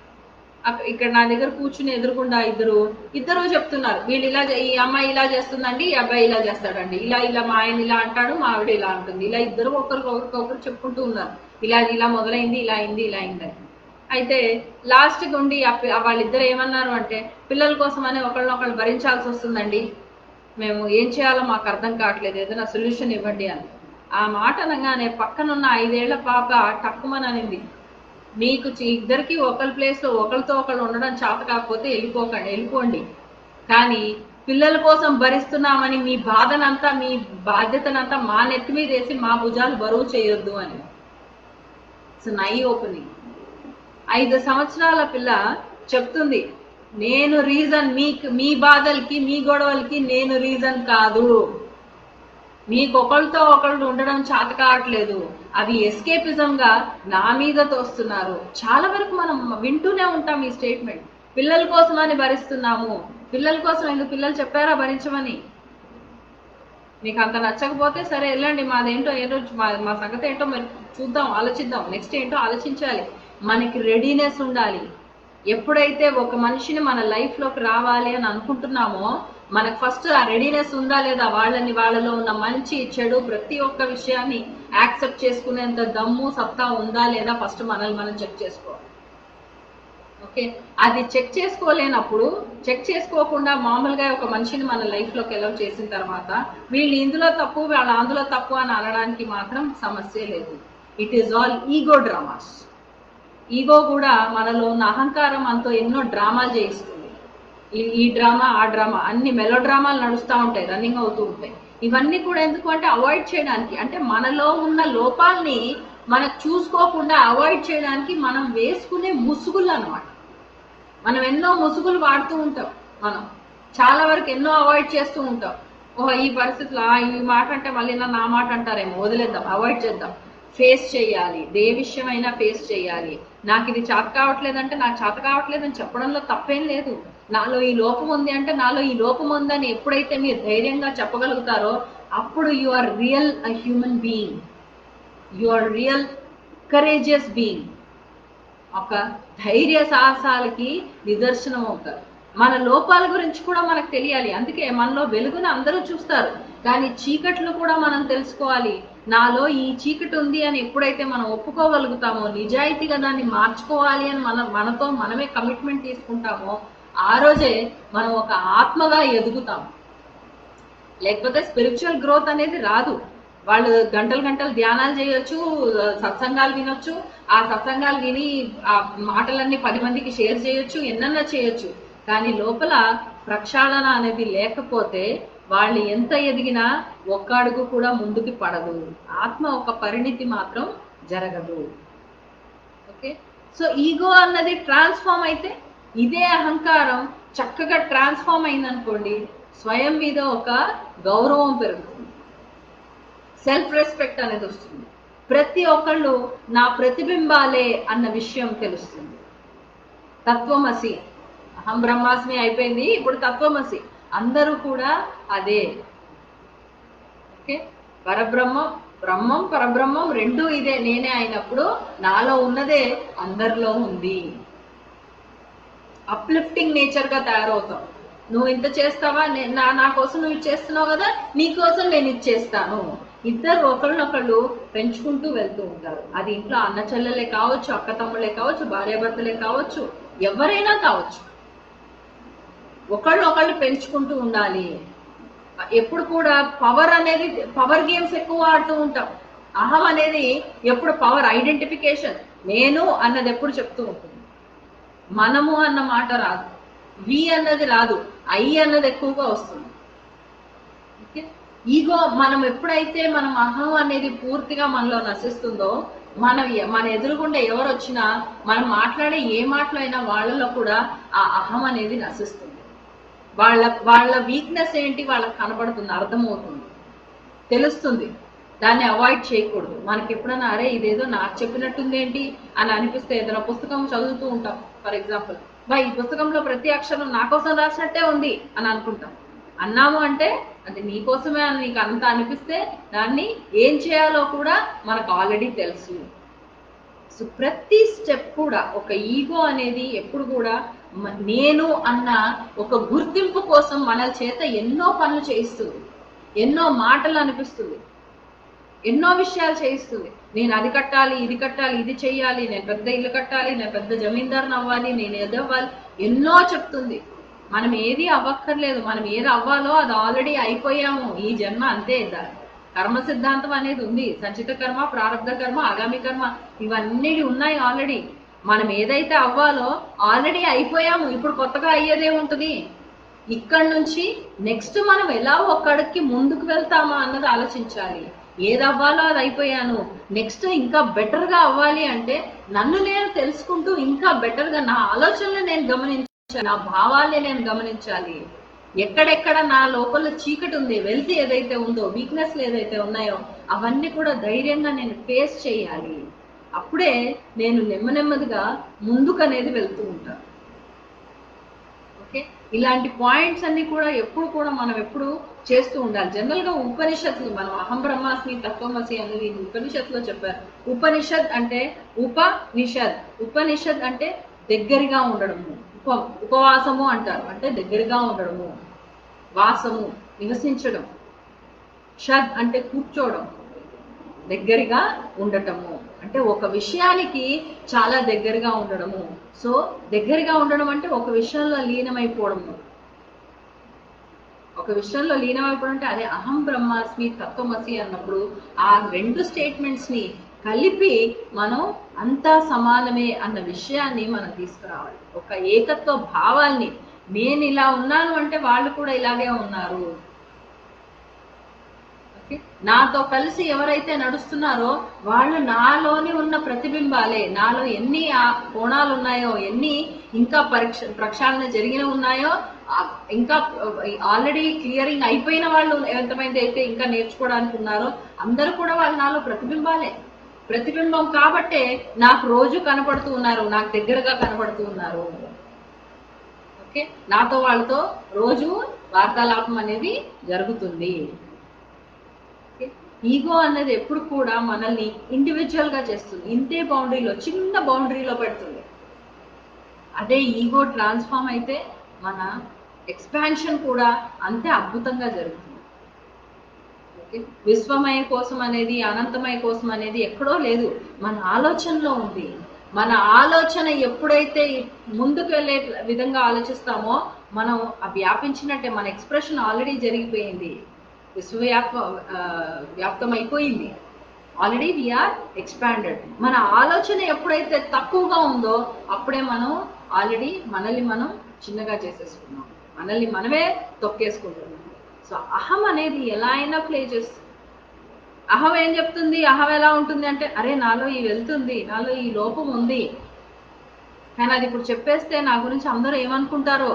ఇక్కడ నా దగ్గర కూర్చుని ఎదురుకుండా ఇద్దరు చెప్తున్నారు, వీళ్ళు ఇలా, ఈ అమ్మాయి ఇలా చేస్తుందండి, ఈ అబ్బాయి ఇలా చేస్తాడండి, ఇలా మా ఆయన ఇలా అంటాడు, మా ఆవిడ ఇలా అంటుంది, ఇలా ఇద్దరు ఒకరికొకరు చెప్పుకుంటూ ఉన్నారు, ఇలా మొదలైంది, ఇలా అయిందని. అయితే లాస్ట్కి ఉండి వాళ్ళిద్దరు ఏమన్నారు అంటే, పిల్లల కోసమని ఒకళ్ళనొకళ్ళు భరించాల్సి వస్తుందండి, మేము ఏం చేయాలో మాకు అర్థం కావట్లేదు, ఏదైనా సొల్యూషన్ ఇవ్వండి అని. ఆ మాట అనగానే పక్కనున్న 5 ఏళ్ల పాప టక్కుమని అనింది, మీకు ఇద్దరికి ఒకరి ప్లేస్లో ఒకరితో ఒకళ్ళు ఉండడం చేత కాకపోతే వెళ్ళిపోండి, కానీ పిల్లల కోసం భరిస్తున్నామని మీ బాధనంతా, మీ బాధ్యతనంతా మా నెత్తి మీద వేసి మా భుజాలు బరువు చేయొద్దు అని. ఇట్స్ నై ఓపెనింగ్. 5 సంవత్సరాల పిల్ల చెప్తుంది, నేను రీజన్, మీ బాధలకి మీ గొడవలకి నేను రీజన్ కాదు, మీకు ఒకళ్ళతో ఒకళ్ళు ఉండడం చేత కావట్లేదు, అవి ఎస్కేపిజంగా నా మీద తోస్తున్నారు. చాలా వరకు మనం వింటూనే ఉంటాం ఈ స్టేట్మెంట్, పిల్లల కోసమని భరిస్తున్నాము. పిల్లల కోసం ఎందుకు? పిల్లలు చెప్పారా భరించమని? మీకు అంత నచ్చకపోతే సరే వెళ్ళండి, మాదేంటో ఏదో మా సంగతి ఏంటో మరి చూద్దాం, ఆలోచిద్దాం, నెక్స్ట్ ఏంటో ఆలోచించాలి. మనకి రెడీనెస్ ఉండాలి. ఎప్పుడైతే ఒక మనిషిని మన లైఫ్లోకి రావాలి అని అనుకుంటున్నామో మనకు ఫస్ట్ ఆ రెడీనెస్ ఉందా లేదా, వాళ్ళలో ఉన్న మంచి చెడు ప్రతి ఒక్క విషయాన్ని యాక్సెప్ట్ చేసుకునేంత దమ్ము సత్తా ఉందా లేదా ఫస్ట్ మనల్ని మనం చెక్ చేసుకోవాలి. ఓకే, అది చెక్ చేసుకోలేనప్పుడు, చెక్ చేసుకోకుండా మామూలుగా ఒక మనిషిని మన లైఫ్లోకి ఎలవ్ చేసిన తర్వాత వీళ్ళు ఇందులో తప్పు వాళ్ళ అందులో తప్పు అని అనడానికి మాత్రం సమస్య లేదు. It is all ego dramas. Ego కూడా మనలో ఉన్న అహంకారం అంతో ఎన్నో డ్రామాలు చేయిస్తుంది. ఈ డ్రామా ఆ డ్రామా అన్ని మెలో డ్రామాలు నడుస్తూ ఉంటాయి, రన్నింగ్ అవుతూ ఉంటాయి. ఇవన్నీ కూడా ఎందుకు అంటే అవాయిడ్ చేయడానికి, అంటే మనలో ఉన్న లోపాలని మనకు చూసుకోకుండా అవాయిడ్ చేయడానికి మనం వేసుకునే ముసుగులు అనమాట. మనం ఎన్నో ముసుగులు వాడుతూ ఉంటాం, మనం చాలా వరకు ఎన్నో అవాయిడ్ చేస్తూ ఉంటాం. ఓహో ఈ పరిస్థితుల్లో ఈ మాట అంటే మళ్ళీ నా మాట అంటారేమో, వదిలేద్దాం, అవాయిడ్ చేద్దాం. ఫేస్ చేయాలి, ఏ విషయమైనా ఫేస్ చేయాలి. నాకు ఇది చేత కావట్లేదంటే నాకు చేత కావట్లేదని చెప్పడంలో తప్పేం లేదు. నాలో ఈ లోపం ఉంది అంటే నాలో ఈ లోపం ఉందని ఎప్పుడైతే మీరు ధైర్యంగా చెప్పగలుగుతారో అప్పుడు you are real human being, you are real courageous being. ఒక ధైర్య సాహసాలకి నిదర్శనం అవుతారు. మన లోపాల గురించి కూడా మనకు తెలియాలి. అందుకే మనలో వెలుగును అందరూ చూస్తారు, కానీ చీకట్లు కూడా మనం తెలుసుకోవాలి. నాలో ఈ చీకటి ఉంది అని ఎప్పుడైతే మనం ఒప్పుకోగలుగుతామో, నిజాయితీగా దాన్ని మార్చుకోవాలి అని మనతో మనమే కమిట్మెంట్ తీసుకుంటామో, ఆ రోజే మనం ఒక ఆత్మగా ఎదుగుతాం. లేకపోతే స్పిరిచువల్ గ్రోత్ అనేది రాదు. వాళ్ళు గంటలు గంటలు ధ్యానాలు చేయొచ్చు, సత్సంగాలు వినొచ్చు, ఆ సత్సంగాలు విని ఆ మాటలన్నీ 10 మందికి షేర్ చేయొచ్చు, ఎన్నన్నా చేయొచ్చు. కానీ లోపల ప్రక్షాళన అనేది లేకపోతే వాళ్ళు ఎంత ఎదిగినా ఒక్క అడుగు కూడా ముందుకు పడదు. ఆత్మ ఒక పరిణితి మాత్రం జరగదు. ఓకే, సో ఈగో అన్నది ట్రాన్స్ఫార్మ్ అయితే, ఇదే అహంకారం చక్కగా ట్రాన్స్ఫార్మ్ అయిందనుకోండి, స్వయం మీద ఒక గౌరవం పెరుగుతుంది, సెల్ఫ్ రెస్పెక్ట్ అనేది వస్తుంది. ప్రతి ఒక్కళ్ళు నా ప్రతిబింబాలే అన్న విషయం తెలుస్తుంది. తత్వమసి, అహం బ్రహ్మాస్మి అయిపోయింది, ఇప్పుడు తత్వమసి, అందరూ కూడా అదే. ఓకే, పరబ్రహ్మం, బ్రహ్మం పరబ్రహ్మం రెండూ ఇదే నేనే అయినప్పుడు నాలో ఉన్నదే అందరిలో ఉంది. అప్లిఫ్టింగ్ నేచర్ గా తయారవుతాం. నువ్వు ఇంత చేస్తావా, నా కోసం నువ్వు ఇది చేస్తున్నావు కదా, నీ కోసం నేను ఇది చేస్తాను. ఇద్దరు ఒకళ్ళనొకళ్ళు పెంచుకుంటూ వెళ్తూ ఉంటారు. అది ఇంట్లో అన్న చెల్లెలే కావచ్చు, అక్క తమ్ముళ్ళే కావచ్చు, భార్యాభర్తలే కావచ్చు, ఎవరైనా కావచ్చు. ఒకళ్ళు పెంచుకుంటూ ఉండాలి. ఎప్పుడు కూడా పవర్ అనేది, పవర్ గేమ్స్ ఎక్కువ ఆడుతూ ఉంటాం. అహం అనేది ఎప్పుడు పవర్ ఐడెంటిఫికేషన్, నేను అన్నది ఎప్పుడు చెప్తూ ఉంటుంది. మనము అన్న మాట రాదు, వి అన్నది రాదు, ఐ అన్నది ఎక్కువగా వస్తుంది. ఓకే, ఈగో మనం ఎప్పుడైతే మనం అహం అనేది పూర్తిగా మనలో నశిస్తుందో, మన ఎదురుగుండా ఎవరు వచ్చినా మనం మాట్లాడే ఏ మాటలు అయినా వాళ్ళలో కూడా ఆ అహం అనేది నశిస్తుంది. వాళ్ళ వీక్నెస్ ఏంటి వాళ్ళకి కనబడుతుంది, అర్థమవుతుంది, తెలుస్తుంది. దాన్ని అవాయిడ్ చేయకూడదు. మనకి ఎప్పుడైనా అరే ఇదేదో నాకు చెప్పినట్టుంది ఏంటి అని అనిపిస్తే, ఏదైనా పుస్తకం చదువుతూ ఉంటాం ఫర్ ఎగ్జాంపుల్, ఈ పుస్తకంలో ప్రతి అక్షరం నా కోసం రాసినట్టే ఉంది అని అనుకుంటాం. అన్నాము అంటే అది నీకోసమే అని నీకు అంత అనిపిస్తే దాన్ని ఏం చేయాలో కూడా మనకు ఆల్రెడీ తెలుసు. సో ప్రతి స్టెప్ కూడా ఒక ఈగో అనేది ఎప్పుడు కూడా నేను అన్న ఒక గుర్తింపు కోసం మన చేత ఎన్నో పనులు చేయిస్తుంది, ఎన్నో మాటలు అనిపిస్తుంది, ఎన్నో విషయాలు చేయిస్తుంది. నేను అది కట్టాలి, ఇది కట్టాలి, ఇది చెయ్యాలి, నేను పెద్ద ఇల్లు కట్టాలి, నేను పెద్ద జమీందారుని అవ్వాలి, నేను ఏది అవ్వాలి, ఎన్నో చెప్తుంది. మనం ఏది అవ్వక్కర్లేదు, మనం ఏది అవ్వాలో అది ఆల్రెడీ అయిపోయాము. ఈ జన్మ అంతే. కర్మ సిద్ధాంతం అనేది ఉంది. సంచిత కర్మ, ప్రారంభ కర్మ, ఆగామి కర్మ, ఇవన్నీ ఉన్నాయి ఆల్రెడీ. మనం ఏదైతే అవ్వాలో ఆల్రెడీ అయిపోయాము. ఇప్పుడు కొత్తగా అయ్యేదే ఉంటుంది. ఇక్కడి నుంచి నెక్స్ట్ మనం ఎలా ఒక్కడికి ముందుకు వెళ్తామా అన్నది ఆలోచించాలి. ఏది అవ్వాలో అది అయిపోయాను, నెక్స్ట్ ఇంకా బెటర్ గా అవ్వాలి అంటే నన్ను నేను తెలుసుకుంటూ ఇంకా బెటర్ గా నా ఆలోచనలు నేను గమనించాలి, నా భావాల్ని నేను గమనించాలి. ఎక్కడెక్కడ నా లోపల చీకటి ఉంది, వెల్త్ ఏదైతే ఉందో, వీక్నెస్లు ఏదైతే ఉన్నాయో అవన్నీ కూడా ధైర్యంగా నేను ఫేస్ చేయాలి. అప్పుడే నేను నెమ్మదిగా ముందుకు అనేది వెళ్తూ ఉంటాను. ఓకే, ఇలాంటి పాయింట్స్ అన్ని కూడా ఎప్పుడు కూడా మనం ఎప్పుడు చేస్తూ ఉండాలి. జనరల్ గా ఉపనిషత్తులు, మనం అహం బ్రహ్మాస్మి తత్వమసి అనేది ఉపనిషత్తులో చెప్పారు. ఉపనిషద్ అంటే ఉపనిషద్, ఉపనిషద్ అంటే దగ్గరగా ఉండడము, ఉపవాసము అంటారు, అంటే దగ్గరగా ఉండడము, వాసము నివసించడం, షద్ అంటే కూర్చోవడం, దగ్గరగా ఉండటము అంటే ఒక విషయానికి చాలా దగ్గరగా ఉండడము. సో దగ్గరగా ఉండడం అంటే ఒక విషయంలో లీనమైపోవడము. ఒక విషయంలో లీనమైపోవడం అంటే అదే అహం బ్రహ్మాస్మి తత్వమసి అన్నప్పుడు ఆ రెండు స్టేట్మెంట్స్ ని కలిపి మనం అంతా సమానమే అన్న విషయాన్ని మనం తీసుకురావాలి. ఒక ఏకత్వ భావాల్ని నేను ఇలా ఉన్నాను అంటే వాళ్ళు కూడా ఇలాగే ఉన్నారు. నాతో కలిసి ఎవరైతే నడుస్తున్నారో వాళ్ళు నాలోని ఉన్న ప్రతిబింబాలే. నాలో ఎన్ని కోణాలు ఉన్నాయో, ఎన్ని ఇంకా ప్రక్షాళన జరిగిన ఉన్నాయో, ఇంకా ఆల్రెడీ క్లియరింగ్ అయిపోయిన వాళ్ళు ఎంతమంది అయితే ఇంకా నేర్చుకోవడానికి ఉన్నారో అందరూ కూడా వాళ్ళు నాలో ప్రతిబింబాలే. ప్రతిబింబం కాబట్టే నాకు రోజు కనపడుతూ ఉన్నారు, నాకు దగ్గరగా కనపడుతూ ఉన్నారు. ఓకే, నాతో వాళ్ళతో రోజు వార్తాలాపం అనేది జరుగుతుంది. ఈగో అనేది ఎప్పుడు కూడా మనల్ని ఇండివిజువల్ గా చేస్తుంది. ఇంతే బౌండరీలో, చిన్న బౌండరీలో పెడుతుంది. అదే ఈగో ట్రాన్స్ఫార్మ్ అయితే మన ఎక్స్పాన్షన్ కూడా అంతే అద్భుతంగా జరుగుతుంది. విశ్వమయ కోసం అనేది, అనంతమయ కోసం అనేది ఎక్కడో లేదు, మన ఆలోచనలో ఉంది. మన ఆలోచన ఎప్పుడైతే ముందుకు వెళ్ళే విధంగా ఆలోచిస్తామో మనం వ్యాపించినట్టే. మన ఎక్స్ప్రెషన్ ఆల్రెడీ జరిగిపోయింది, వ్యాప్తం అయిపోయింది. Already we are expanded. మన ఆలోచన ఎప్పుడైతే తక్కువగా ఉందో అప్పుడే మనం ఆల్రెడీ మనల్ని మనం చిన్నగా చేసేసుకున్నాం, మనల్ని మనమే తొక్కేసుకుంటున్నాం. సో అహం అనేది ఎలా అయినా ప్లే చేస్తుంది. అహం ఏం చెప్తుంది? అహం ఎలా ఉంటుంది అంటే, అరే నాలో ఈ వెళ్తుంది, నాలో ఈ లోపం ఉంది, కానీ అది ఇప్పుడు చెప్పేస్తే నా గురించి అందరూ ఏమనుకుంటారో,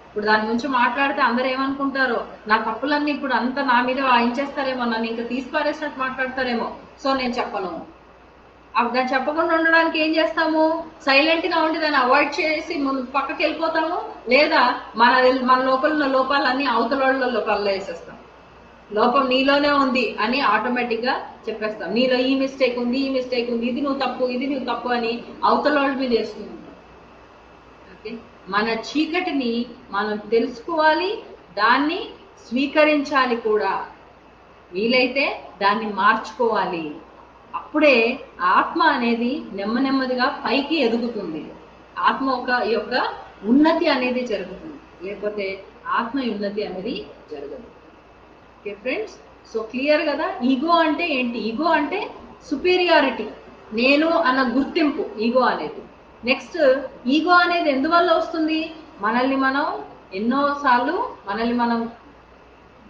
ఇప్పుడు దాని గురించి మాట్లాడితే అందరు ఏమనుకుంటారో, నా తప్పులన్నీ ఇప్పుడు అంతా నా మీద వాయించేస్తారేమో, నన్ను ఇంకా తీసిపారేసినట్టు మాట్లాడతారేమో, సో నేను చెప్పను. దాన్ని చెప్పకుండా ఉండడానికి ఏం చేస్తాము? సైలెంట్ గా ఉండి దాన్ని అవాయిడ్ చేసి ముందు పక్కకి వెళ్ళిపోతాము, లేదా మన లోపల ఉన్న లోపాలన్నీ అవతల లోపాల్లో వేసేస్తాం. లోపం నీలోనే ఉంది అని ఆటోమేటిక్ గా చెప్పేస్తాం. నీలో ఈ మిస్టేక్ ఉంది, ఈ మిస్టేక్ ఉంది, ఇది నువ్వు తప్పు, ఇది నువ్వు తప్పు అని అవతల వాళ్ళ మీద వేస్తూ ఉంటాం. ఓకే, మన చీకటిని మనం తెలుసుకోవాలి, దాన్ని స్వీకరించాలి కూడా, వీలైతే దాన్ని మార్చుకోవాలి. అప్పుడే ఆత్మ అనేది నెమ్మదిగా పైకి ఎదుగుతుంది. ఆత్మ యొక్క ఉన్నతి అనేది జరుగుతుంది, లేకపోతే ఆత్మ ఉన్నతి అనేది జరగదు. ఓకే ఫ్రెండ్స్, సో క్లియర్ కదా? ఈగో అంటే ఏంటి? ఈగో అంటే సుపీరియారిటీ, నేను అన్న గుర్తింపు ఈగో అనేది. నెక్స్ట్, ఈగో అనేది ఎందువల్ల వస్తుంది? మనల్ని మనం ఎన్నోసార్లు మనల్ని మనం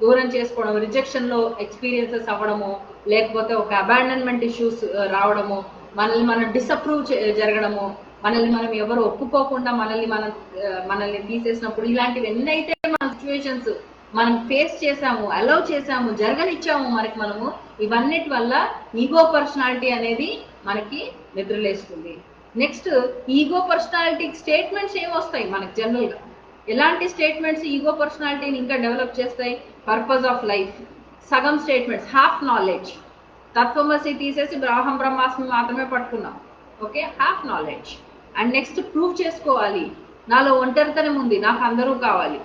దూరం చేసుకోవడం, రిజెక్షన్ లో ఎక్స్పీరియన్సెస్ అవ్వడము, లేకపోతే ఒక అబాండన్మెంట్ ఇష్యూస్ రావడము, మనల్ని మనం డిసప్రూవ్ జరగడము, మనల్ని మనం ఎవరు ఒప్పుకోకుండా మనల్ని తీసేసినప్పుడు, ఇలాంటివి ఎన్నైతే మన సిచ్యువేషన్స్ మనం ఫేస్ చేసాము, అలౌ చేసాము, జరగనిచ్చాము మనము, ఇవన్నిటి వల్ల ఈగో పర్సనాలిటీ అనేది మనకి నిద్రలేస్తుంది. నెక్స్ట్, ఈగో పర్సనాలిటీ స్టేట్మెంట్స్ ఏమొస్తాయి మనకి జనరల్ గా? ఎలాంటి స్టేట్మెంట్స్ ఈగో పర్సనాలిటీని ఇంకా డెవలప్ చేస్తాయి? పర్పస్ ఆఫ్ లైఫ్, సగం స్టేట్మెంట్స్, హాఫ్ నాలెడ్జ్. తత్వమసి తీసేసి బ్రాహ్మ బ్రహ్మాస్మి మాత్రమే పట్టుకున్నాం. Okay, half knowledge. And next, prove చేసుకోవాలి, నాలో ఒంటరితనం ఉంది, నాకు అందరూ కావాలి.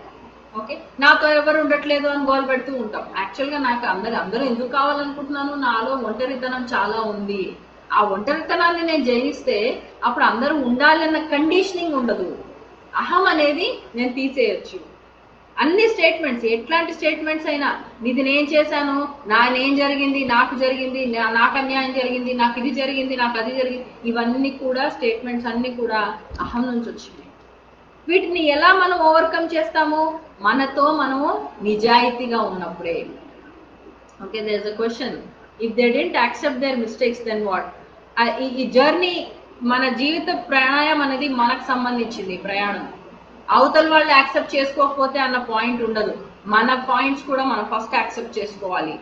ఓకే, నాతో ఎవరు ఉండట్లేదు అని గోల్ పెడుతూ ఉంటాం. యాక్చువల్గా నాకు అందరూ ఎందుకు కావాలనుకుంటున్నాను? నాలో ఒంటరితనం చాలా ఉంది. ఆ ఒంటరితనాన్ని నేను జయిస్తే అప్పుడు అందరూ ఉండాలన్న కండిషనింగ్ ఉండదు. అహం అనేది నేను తీసేయచ్చు. అన్ని స్టేట్మెంట్స్, ఎట్లాంటి స్టేట్మెంట్స్ అయినా, ఇది నేను చేశాను, నేనేం జరిగింది, నాకు జరిగింది, నాకు అన్యాయం జరిగింది, నాకు ఇది జరిగింది, నాకు అది జరిగింది, ఇవన్నీ కూడా స్టేట్మెంట్స్ అన్ని కూడా అహం నుంచి వచ్చినాయి. వీటిని ఎలా మనం ఓవర్కమ్ చేస్తాము? మనతో మనము నిజాయితీగా ఉన్నప్పుడే. Okay, there is a question, if they don't accept their mistakes then what? ఈ జర్నీ, మన జీవిత ప్రయాణం అనేది మనకు సంబంధించింది. ప్రయాణం అవతల వాళ్ళు యాక్సెప్ట్ చేసుకోకపోతే అన్న పాయింట్ ఉండదు. మన పాయింట్స్ కూడా మనం ఫస్ట్ యాక్సెప్ట్ చేసుకోవాలి.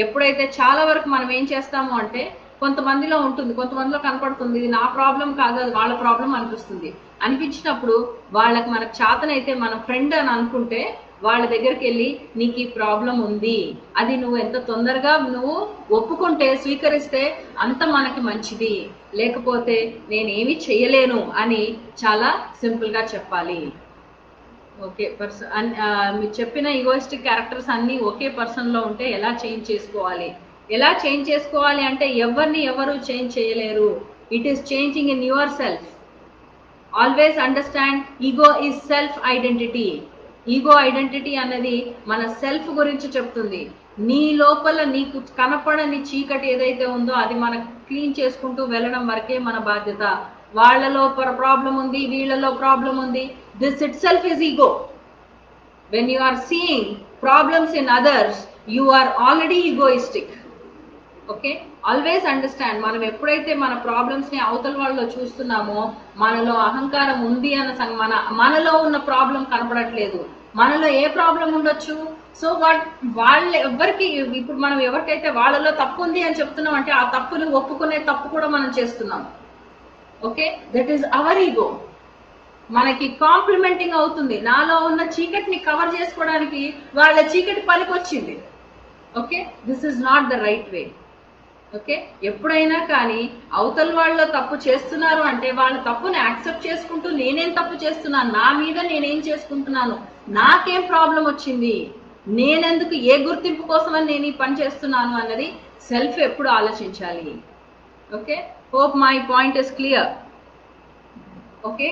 ఎప్పుడైతే చాలా వరకు మనం ఏం చేస్తాము అంటే, కొంతమందిలో ఉంటుంది, కొంతమందిలో కనపడుతుంది, ఇది నా ప్రాబ్లం కాదు, అది వాళ్ళ ప్రాబ్లం అనిపించినప్పుడు మనకు చేతనైతే మన ఫ్రెండ్ అని అనుకుంటే వాళ్ళ దగ్గరికి వెళ్ళి, నీకు ఈ ప్రాబ్లం ఉంది, అది నువ్వు ఎంత తొందరగా నువ్వు ఒప్పుకుంటే, స్వీకరిస్తే అంత మనకి మంచిది, లేకపోతే నేనేమి చెయ్యలేను అని చాలా సింపుల్ గా చెప్పాలి. ఓకే, మీరు చెప్పిన ఈగోయిస్టిక్ క్యారెక్టర్స్ అన్ని ఒకే పర్సన్ లో ఉంటే ఎలా చేంజ్ చేసుకోవాలి అంటే, ఎవరిని ఎవరు చేంజ్ చేయలేరు. It is changing in your self. Always understand, ego is self identity. Ego identity అనేది మన సెల్ఫ్ గురించి చెప్తుంది. నీ లోపల నీకు కనపడని చీకటి ఏదైతే ఉందో అది మనం క్లీన్ చేసుకుంటూ వెళ్ళడం వరకే మన బాధ్యత. వాళ్ళలో ప్రాబ్లం ఉంది, వీళ్ళలో ప్రాబ్లం ఉంది. This it self is ego. When you are seeing problems in others, you are already egoistic. Okay, always understand. మనం ఎప్పుడైతే మన ప్రాబ్లమ్స్ ని అవతల వాళ్ళలో చూస్తున్నామో మనలో అహంకారం ఉంది అన్న మనలో ఉన్న ప్రాబ్లం కనపడట్లేదు. మనలో ఏ ప్రాబ్లం ఉండొచ్చు? సో వాళ్ళు ఎవరికి, ఇప్పుడు మనం ఎవరికైతే వాళ్ళలో తప్పు ఉంది అని చెప్తున్నాం అంటే ఆ తప్పుని ఒప్పుకునే తప్పు కూడా మనం చేస్తున్నాం. Okay, that is our ego. మనకి కాంప్లిమెంటింగ్ అవుతుంది. నాలో ఉన్న చీకటిని కవర్ చేసుకోవడానికి వాళ్ళ చీకటి పనికొచ్చింది. Okay, this is not the right way. Okay, ఎప్పుడైనా కానీ అవతల వాళ్ళు తప్పు చేస్తున్నారు అంటే వాళ్ళ తప్పుని యాక్సెప్ట్ చేసుకుంటూ నేనేం తప్పు చేస్తున్నాను, నా మీద నేనేం చేసుకుంటున్నాను, నాకేం ప్రాబ్లం వచ్చింది, నేనెందుకు, ఏ గుర్తింపు కోసమని నేను ఈ పని చేస్తున్నాను అన్నది సెల్ఫ్ ఎప్పుడు ఆలోచించాలి. Okay, hope my point is clear. Okay,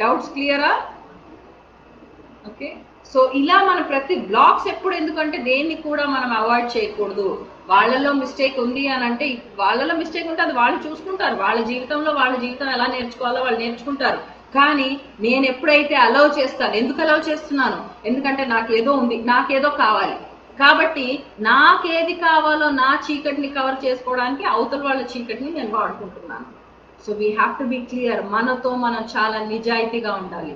doubts క్లియరా? ఓకే, సో ఇలా మన ప్రతి బ్లాక్స్ ఎప్పుడు, ఎందుకంటే దేన్ని కూడా మనం అవాయిడ్ చేయకూడదు. వాళ్ళలో మిస్టేక్ ఉంది అని అంటే వాళ్ళలో మిస్టేక్ ఉంటే అది వాళ్ళు చూసుకుంటారు, వాళ్ళ జీవితంలో వాళ్ళ జీవితం ఎలా నేర్చుకోవాలో వాళ్ళు నేర్చుకుంటారు. కానీ నేను ఎప్పుడైతే అలౌ చేస్తాను, ఎందుకు అలౌ చేస్తున్నాను? ఎందుకంటే నాకేదో ఉంది, నాకేదో కావాలి, కాబట్టి నాకేది కావాలో నా చీకటిని కవర్ చేసుకోవడానికి అవతల వాళ్ళ చీకటిని నేను వాడుకుంటున్నాను. So we have to be clear. మనతో మనం చాలా నిజాయితీగా ఉండాలి.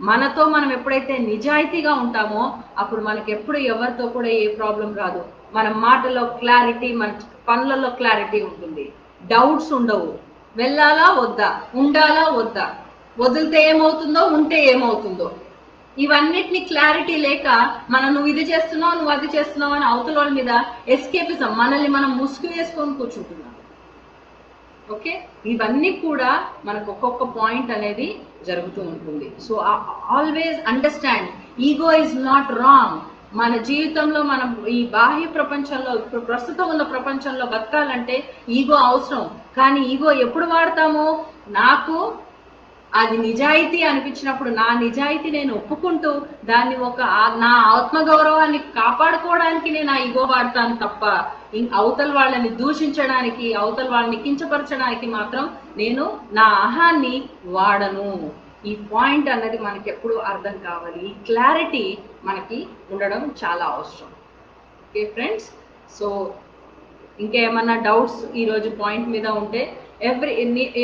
మనతో మనం ఎప్పుడైతే నిజాయితీగా ఉంటామో అప్పుడు మనకి ఎప్పుడు ఎవరితో కూడా ఏ ప్రాబ్లం రాదు. మన మాటలో క్లారిటీ, మన పనులలో క్లారిటీ ఉంటుంది, డౌట్స్ ఉండవు. వెళ్ళాలా వద్దా, ఉండాలా వద్దా, వదిలితే ఏమవుతుందో, ఉంటే ఏమవుతుందో, ఇవన్నిటిని క్లారిటీ లేక నువ్వు ఇది చేస్తున్నావు, నువ్వు అది చేస్తున్నావు అని అవతల వాళ్ళ మీద ఎస్కేపిజం, మనల్ని మనం ముసుగు వేసుకొని కూర్చుంటున్నాం. ఓకే, ఇవన్నీ కూడా మనకు ఒక్కొక్క పాయింట్ అనేది జరుగుతూ ఉంటుంది. So always understand, ego is not wrong. మన జీవితంలో మనం ఈ బాహ్య ప్రపంచంలో, ఇప్పుడు ప్రస్తుతం ఉన్న ప్రపంచంలో బతకాలంటే ఈగో అవసరం. కానీ ఈగో ఎప్పుడు వాడతాము? నాకు అది నిజాయితీ అనిపించినప్పుడు, నా నిజాయితీ నేను ఒప్పుకుంటూ దాన్ని నా ఆత్మగౌరవాన్ని కాపాడుకోవడానికి నేను ఆ ఈగో వాడతాను తప్ప అవతల వాళ్ళని దూషించడానికి, అవతల వాళ్ళని కించపరచడానికి మాత్రం నేను నా అహాన్ని వాడను. ఈ పాయింట్ అన్నది మనకి ఎప్పుడు అర్థం కావాలి. ఈ క్లారిటీ మనకి ఉండడం చాలా అవసరం. ఓకే ఫ్రెండ్స్, సో ఇంకేమన్నా డౌట్స్ ఈరోజు పాయింట్ మీద ఉంటే,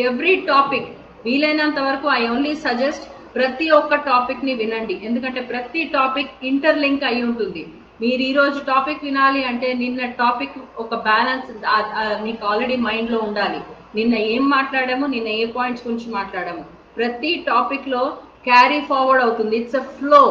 ఎవ్రీ టాపిక్ వీలైనంత వరకు ఐ ఓన్లీ సజెస్ట్ ప్రతి ఒక్క టాపిక్ ని వినండి. ఎందుకంటే ప్రతి టాపిక్ ఇంటర్లింక్ అయి ఉంటుంది. మీరు ఈ రోజు టాపిక్ వినాలి అంటే నిన్న టాపిక్ ఒక బ్యాలెన్స్ మీకు ఆల్రెడీ మైండ్ లో ఉండాలి. నిన్న ఏం మాట్లాడాము, నిన్న ఏ పాయింట్స్ గురించి మాట్లాడాము, ప్రతి టాపిక్ లో క్యారీ ఫార్వర్డ్ అవుతుంది. It's a flow.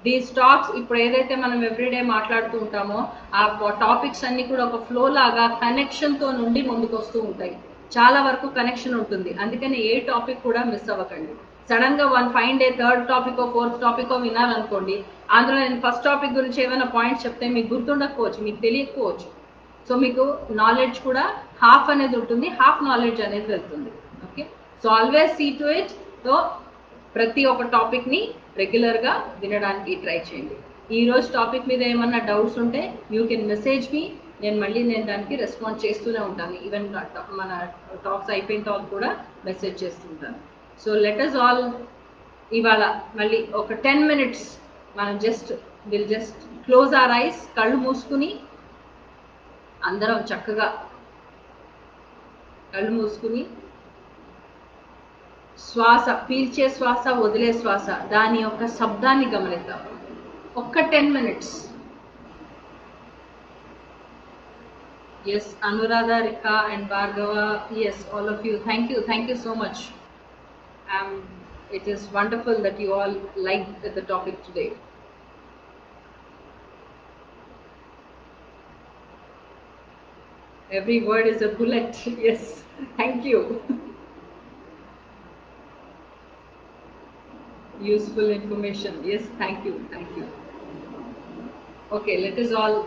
These talks ఇప్పుడు ఏదైతే మనం ఎవ్రీడే మాట్లాడుతూ ఉంటామో ఆ టాపిక్స్ అన్ని కూడా ఒక ఫ్లో లాగా కనెక్షన్ తో నుండి ముందుకు వస్తూ ఉంటాయి. చాలా వరకు కనెక్షన్ ఉంటుంది. అందుకని ఏ టాపిక్ కూడా మిస్ అవ్వకండి. సడన్ గా fine day third topic, fourth topic వినాలనుకోండి, అందులో నేను ఫస్ట్ టాపిక్ గురించి ఏమైనా పాయింట్స్ చెప్తే మీకు గుర్తుండకపోవచ్చు, మీకు తెలియకపోవచ్చు. సో మీకు నాలెడ్జ్ కూడా హాఫ్ అనేది ఉంటుంది, హాఫ్ నాలెడ్జ్ అనేది వెళ్తుంది. Okay, so always see to it. So ప్రతి ఒక్క టాపిక్ ని రెగ్యులర్ గా వినడానికి ట్రై చేయండి. ఈ రోజు టాపిక్ మీద ఏమన్నా డౌట్స్ ఉంటే యూ కెన్ మెసేజ్ మీ. నేను దానికి రెస్పాన్స్ చేస్తూనే ఉంటాను. ఈవెన్ మన టాక్స్ అయిపోయిన తర్వాత కూడా మెసేజ్ చేస్తుంటాను. సో లెట్ us ఆల్ ఇవాళ మళ్ళీ ఒక 10 minutes మనం జస్ట్ క్లోజ్ అవర్ ఐస్, కళ్ళు మూసుకుని అందరం చక్కగా కళ్ళు మూసుకుని శ్వాస, పీల్చే శ్వాస, వదిలే శ్వాస, దాని యొక్క శబ్దాన్ని గమనిద్దాం. ఒక్క 10 minutes. Yes, Anuradha, Rika and Bhargava, yes, all of you, thank you so much. It is wonderful that you all liked the topic today. Every word is a bullet. Yes, thank you. Useful information. Yes, thank you. Okay, let us all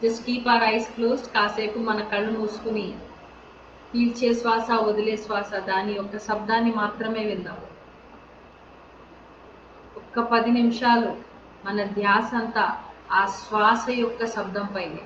just keep our eyes closed. కాసేపు మన కళ్ళు మూసుకుని పీల్చే శ్వాస, వదిలే శ్వాస, దాని యొక్క శబ్దాన్ని మాత్రమే విందాం. ఒక్క 10 నిమిషాలు మన ధ్యాస అంతా ఆ శ్వాస యొక్క శబ్దం పైనే.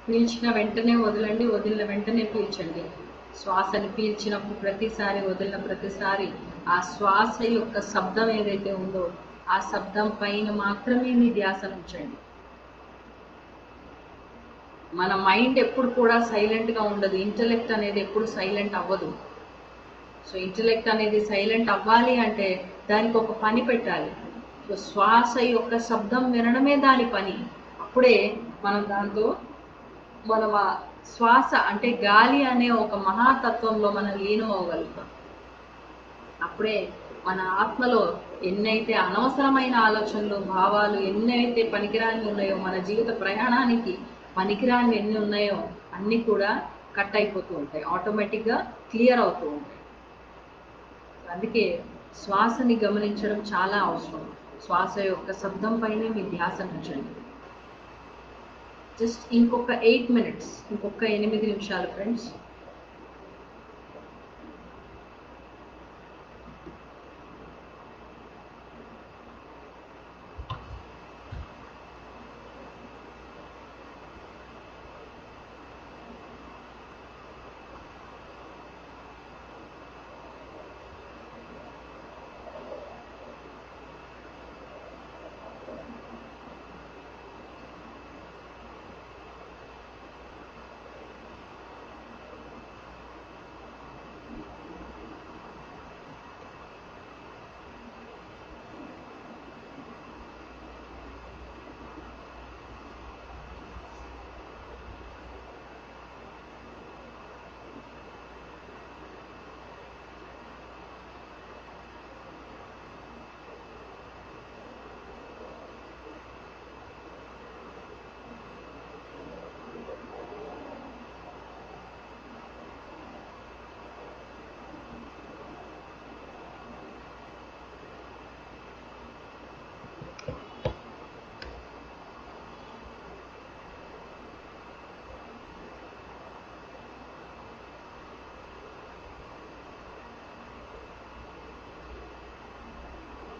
పీల్చిన వెంటనే వదలండి, వదిలిన వెంటనే పీల్చండి. శ్వాసని పీల్చినప్పుడు ప్రతిసారి, వదిలిన ప్రతిసారి ఆ శ్వాస యొక్క శబ్దం ఏదైతే ఉందో ఆ శబ్దం పైన మాత్రమే మీ ధ్యాసను ఉంచండి. మన మైండ్ ఎప్పుడు కూడా సైలెంట్గా ఉండదు. ఇంటలెక్ట్ అనేది ఎప్పుడు సైలెంట్ అవ్వదు. సో ఇంటలెక్ట్ అనేది సైలెంట్ అవ్వాలి అంటే దానికి ఒక పని పెట్టాలి. సో శ్వాస యొక్క శబ్దం వినడమే దాని పని. అప్పుడే మనం దాంతో మన శ్వాస అంటే గాలి అనే ఒక మహాతత్వంలో మనం లీనం అవ్వగలుగుతాం. అప్పుడే మన ఆత్మలో ఎన్నైతే అనవసరమైన ఆలోచనలు, భావాలు ఎన్నైతే పనికిరాని ఉన్నాయో, మన జీవిత ప్రయాణానికి పనికిరాని ఎన్ని ఉన్నాయో అన్నీ కూడా కట్ అయిపోతూ ఉంటాయి, ఆటోమేటిక్గా క్లియర్ అవుతూ ఉంటాయి. అందుకే శ్వాసని గమనించడం చాలా అవసరం. శ్వాస యొక్క శబ్దం పైనే మీ ధ్యాస ఉంచండి. జస్ట్ ఇంకొక 8 minutes, ఇంకొక 8 నిమిషాలు ఫ్రెండ్స్.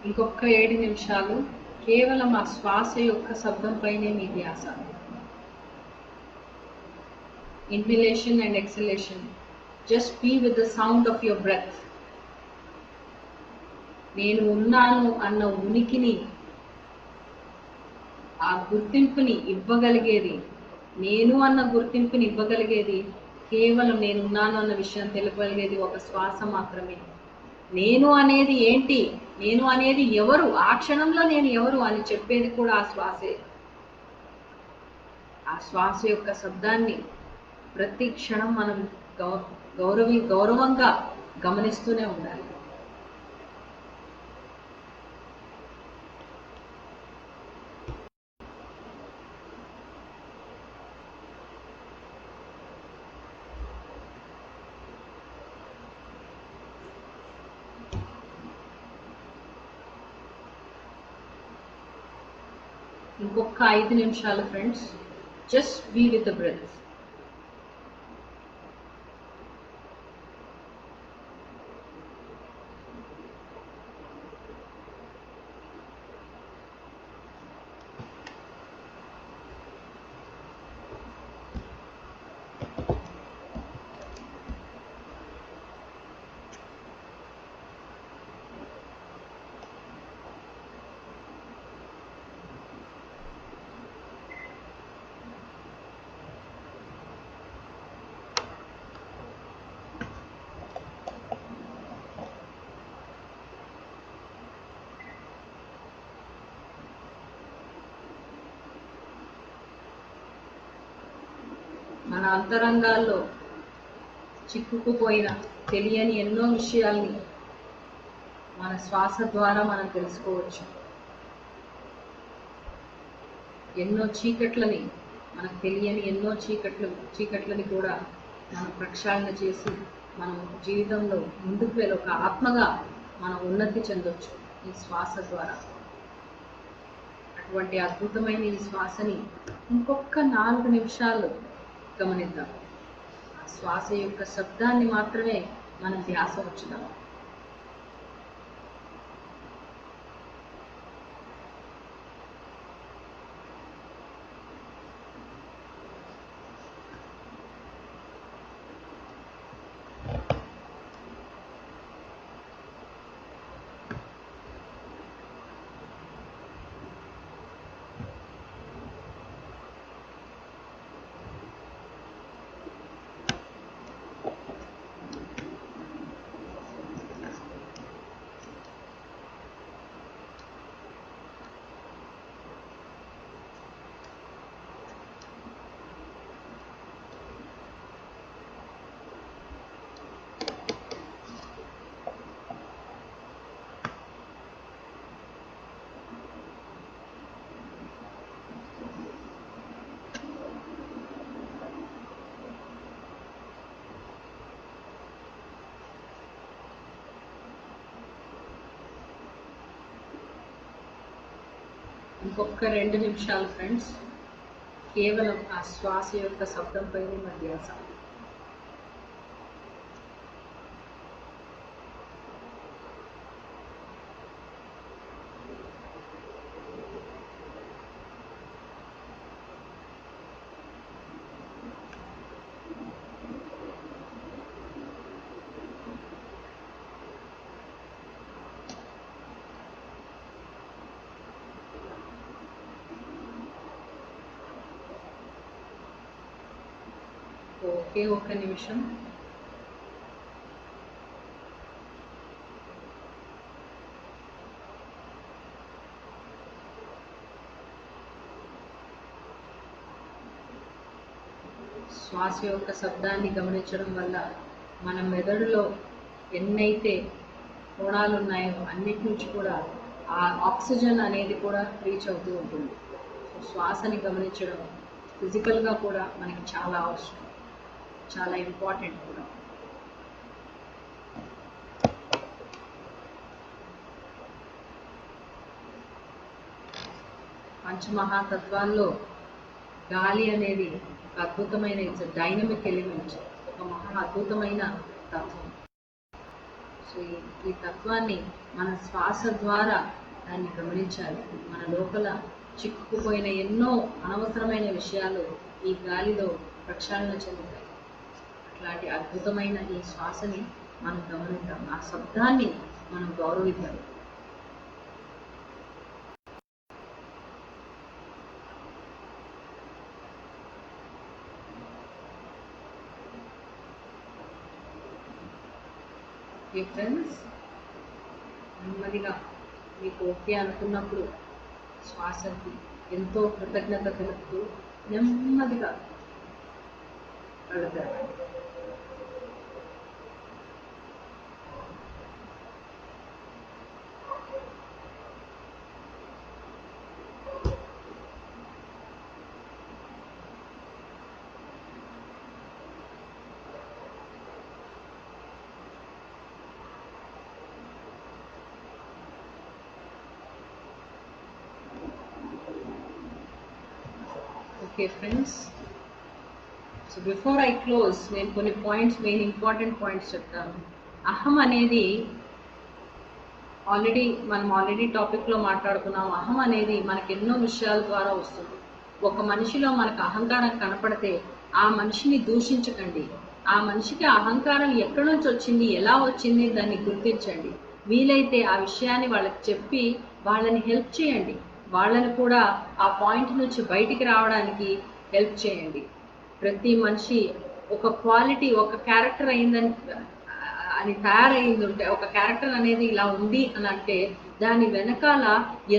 ఇంకొక 7 నిమిషాలు కేవలం ఆ శ్వాస యొక్క శబ్దం పైనే మీ ధ్యాస. Inhalation and exhalation, just be with the sound of your breath. నేను ఉన్నాను అన్న ఉనికిని, ఆ గుర్తింపుని ఇవ్వగలిగేది, నేను అన్న గుర్తింపుని ఇవ్వగలిగేది కేవలం నేనున్నాను అన్న విషయం తెలుపగలిగేది ఒక శ్వాస మాత్రమే. నేను అనేది ఏంటి, నేను అనేది ఎవరు, ఆ క్షణంలో నేను ఎవరు అని చెప్పేది కూడా ఆ శ్వాసే. ఆ శ్వాస యొక్క శబ్దాన్ని ప్రతి క్షణం మనం గౌరవంగా గమనిస్తూనే ఉండాలి. ఇంకొక 5 నిమిషాలు friends. Just be with the breath. మన అంతరంగాల్లో చిక్కుకుపోయిన తెలియని ఎన్నో విషయాల్ని మన శ్వాస ద్వారా మనం తెలుసుకోవచ్చు. ఎన్నో చీకట్లని, మనకు తెలియని ఎన్నో చీకట్లని కూడా మనం ప్రక్షాళన చేసి మనం జీవితంలో ముందుకు వెళ్ళి ఒక ఆత్మగా మనం ఉన్నతి చెందొచ్చు ఈ శ్వాస ద్వారా. అటువంటి అద్భుతమైన ఈ శ్వాసని ఇంకొక 4 నిమిషాలు గమనిద్దాం. ఆ శ్వాస యొక్క శబ్దాన్ని మాత్రమే మనం ధ్యాస ఉంచుదాం. ఇంకొక 2 నిమిషాలు ఫ్రెండ్స్, కేవలం ఆ శ్వాస యొక్క శబ్దంపైనే మన ధ్యాస. ఒకే ఒక్క నిమిషం. శ్వాస యొక్క శబ్దాన్ని గమనించడం వల్ల మన మెదడులో ఎన్నైతే కోణాలు ఉన్నాయో అన్నిటి నుంచి కూడా ఆ ఆక్సిజన్ అనేది కూడా రీచ్ అవుతూ ఉంటుంది. శ్వాసని గమనించడం ఫిజికల్గా కూడా మనకి చాలా అవసరం, చాలా ఇంపార్టెంట్ కూడా. పంచమహాతత్వాల్లో గాలి అనేది ఒక అద్భుతమైన డైనమిక్ ఎలిమెంట్, ఒక మహా అద్భుతమైన తత్వం. సో ఈ తత్వాన్ని మన శ్వాస ద్వారా దాన్ని గమనించాలి. మన లోపల చిక్కుకుపోయిన ఎన్నో అనవసరమైన విషయాలు ఈ గాలిలో ప్రక్షాళన చెందుతాయి. అట్లాంటి అద్భుతమైన ఈ శ్వాసని మనం గమనిద్దాం, ఆ శబ్దాన్ని మనం గౌరవిద్దాం. ఫ్రెండ్స్, నెమ్మదిగా మీకు ఓకే అనుకున్నప్పుడు శ్వాసకి ఎంతో కృతజ్ఞత తెలుపుతూ నెమ్మదిగా కలుగుతారు. Okay friends, so before I close నేను కొన్ని పాయింట్స్, మెయిన్ ఇంపార్టెంట్ పాయింట్స్ చెప్తాను. అహం అనేది మనం ఆల్రెడీ టాపిక్లో మాట్లాడుకున్నాం. అహం అనేది మనకి ఎన్నో విషయాల ద్వారా వస్తుంది. ఒక మనిషిలో మనకు అహంకారం కనపడితే ఆ మనిషిని దూషించకండి. ఆ మనిషికి అహంకారం ఎక్కడి నుంచి వచ్చింది, ఎలా వచ్చింది, దాన్ని గుర్తించండి. వీలైతే ఆ విషయాన్ని వాళ్ళకి చెప్పి వాళ్ళని హెల్ప్ చేయండి. వాళ్ళని కూడా ఆ పాయింట్ నుంచి బయటికి రావడానికి హెల్ప్ చేయండి. ప్రతి మనిషి ఒక క్వాలిటీ, ఒక క్యారెక్టర్ అని తయారైంది ఉంటే, ఒక క్యారెక్టర్ అనేది ఇలా ఉంది అని అంటే దాని వెనకాల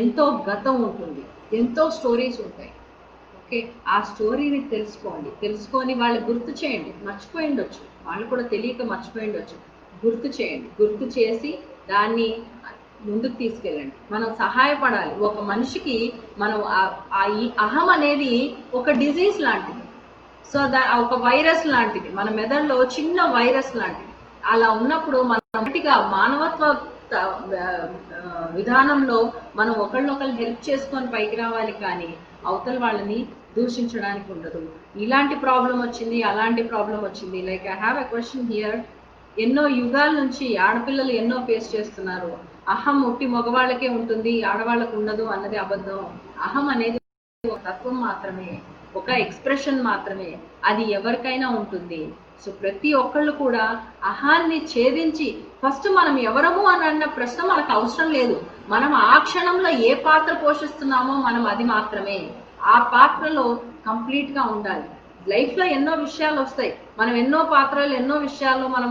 ఎంతో గతం ఉంటుంది, ఎంతో స్టోరీస్ ఉంటాయి. ఓకే, ఆ స్టోరీని తెలుసుకొని వాళ్ళు గుర్తు చేయండి. మర్చిపోయి ఉండొచ్చు, వాళ్ళు కూడా తెలియక మర్చిపోయి ఉండొచ్చు. గుర్తు చేయండి, గుర్తు చేసి దాన్ని ముందుకు తీసుకెళ్ళండి. మనం సహాయపడాలి. ఒక మనిషికి మనం ఈ అహం అనేది ఒక డిజీజ్ లాంటిది. సో ఒక వైరస్ లాంటిది, మన మెదడులో చిన్న వైరస్ లాంటిది. అలా ఉన్నప్పుడు మనం మానవత్వ విధానంలో మనం ఒకళ్ళొకళ్ళు హెల్ప్ చేసుకొని పైకి రావాలి, కానీ అవతల వాళ్ళని దూషించడానికి ఉండదు. ఇలాంటి ప్రాబ్లం వచ్చింది, అలాంటి ప్రాబ్లం వచ్చింది. Like I have a question here. ఎన్నో యుగాల నుంచి ఆడపిల్లలు ఎన్నో ఫేస్ చేస్తున్నారు. అహం ఉట్టి మగవాళ్ళకే ఉంటుంది, ఆడవాళ్ళకు ఉండదు అన్నది అబద్ధం. అహం అనేది ఒక తత్వం మాత్రమే, ఒక ఎక్స్ప్రెషన్ మాత్రమే. అది ఎవరికైనా ఉంటుంది. సో ప్రతి ఒక్కళ్ళు కూడా అహాన్ని ఛేదించి ఫస్ట్ మనం ఎవరము అని అన్న ప్రశ్న మనకు అవసరం లేదు. మనం ఆ క్షణంలో ఏ పాత్ర పోషిస్తున్నామో మనం అది మాత్రమే. ఆ పాత్రలో కంప్లీట్గా ఉండాలి. లైఫ్లో ఎన్నో విషయాలు వస్తాయి, మనం ఎన్నో పాత్రలు, ఎన్నో విషయాల్లో మనం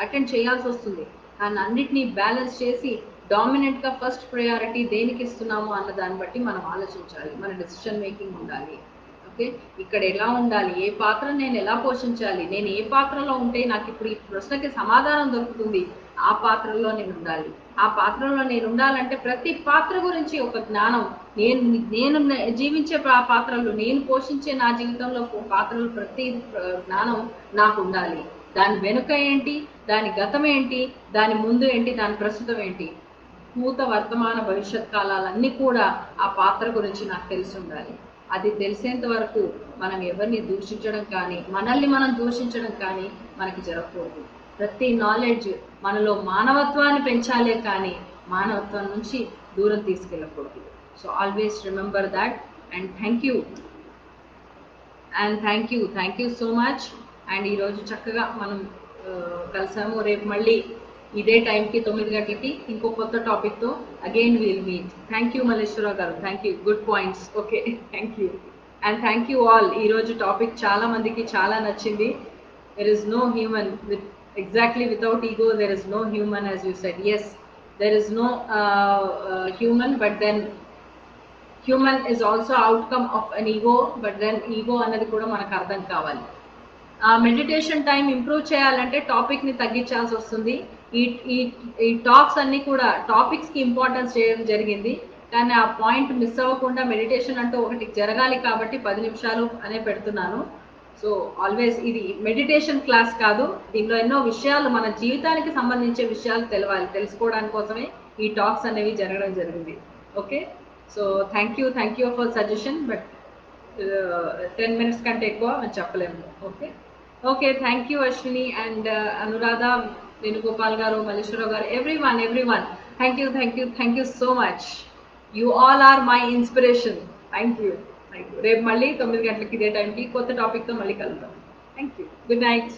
అటెండ్ చేయాల్సి వస్తుంది. కానీ అన్నిటినీ బ్యాలెన్స్ చేసి డామినెంట్గా ఫస్ట్ ప్రయారిటీ దేనికి ఇస్తున్నామో అన్న దాన్ని బట్టి మనం ఆలోచించాలి. మన డెసిషన్ మేకింగ్ ఉండాలి. ఓకే, ఇక్కడ ఎలా ఉండాలి, ఏ పాత్ర నేను ఎలా పోషించాలి, నేను ఏ పాత్రలో ఉంటే నాకు ఇప్పుడు ఈ ప్రశ్నకి సమాధానం దొరుకుతుంది, ఆ పాత్రలో నేను ఉండాలి. ఆ పాత్రలో నేను ఉండాలంటే ప్రతి పాత్ర గురించి ఒక జ్ఞానం, నేను జీవించే పాత్రలు, నేను పోషించే నా జీవితంలో పాత్రలు, ప్రతి జ్ఞానం నాకు ఉండాలి. దాని వెనుక ఏంటి, దాని గతం ఏంటి, దాని ముందు ఏంటి, దాని ప్రస్తుతం ఏంటి, భూత వర్తమాన భవిష్యత్ కాలాలన్నీ కూడా ఆ పాత్ర గురించి నాకు తెలిసి ఉండాలి. అది తెలిసేంత వరకు మనం ఎవరిని దూషించడం కానీ మనల్ని మనం దూషించడం కానీ మనకి జరగకూడదు. ప్రతి నాలెడ్జ్ మనలో మానవత్వాన్ని పెంచాలే కానీ మానవత్వం నుంచి దూరం తీసుకెళ్ళకూడదు. So always remember that. And thank you so much. And ఈరోజు చక్కగా మనం కలిసాము. రేపు మళ్ళీ ఇదే టైంకి 9 గంటలకి ఇంకో కొత్త టాపిక్తో again will meet. Thank you Malleswara Rao గారు, thank you, good points. Okay, thank you. And thank you all. ఈరోజు టాపిక్ చాలా మందికి చాలా నచ్చింది. There is no human with exactly without ego, there is no human, as you said. Yes, there is no human, but then human is also outcome of an ego, but then ego అనేది కూడా మనకు అర్థం కావాలి. Meditation time improve చేయాలంటే టాపిక్ని తగ్గించాల్సి వస్తుంది. ఈ talks అన్నీ కూడా టాపిక్స్కి ఇంపార్టెన్స్ చేయడం జరిగింది, కానీ ఆ పాయింట్ మిస్ అవ్వకుండా మెడిటేషన్ అంటూ ఒకటి జరగాలి కాబట్టి 10 నిమిషాలు అనే పెడుతున్నాను. సో ఆల్వేస్ ఇది మెడిటేషన్ క్లాస్ కాదు, దీనిలో ఎన్నో విషయాలు మన జీవితానికి సంబంధించే విషయాలు తెలుసుకోవడానికి కోసమే ఈ టాక్స్ అనేవి జరగడం జరిగింది. Okay, so thank you for suggestion, but 10 minutes కంటే ఎక్కువ మనం చెప్పలేము. Okay, thank you Ashwini and Anuradha, Venugopal garu, Malleswararao garu, everyone thank you so much. You all are my inspiration. Thank you. రేపు మళ్ళీ 9 గంటలకి ఇదే టైంకి కొత్త టాపిక్తో మళ్ళీ కలుద్దాం. Thank you. Good night.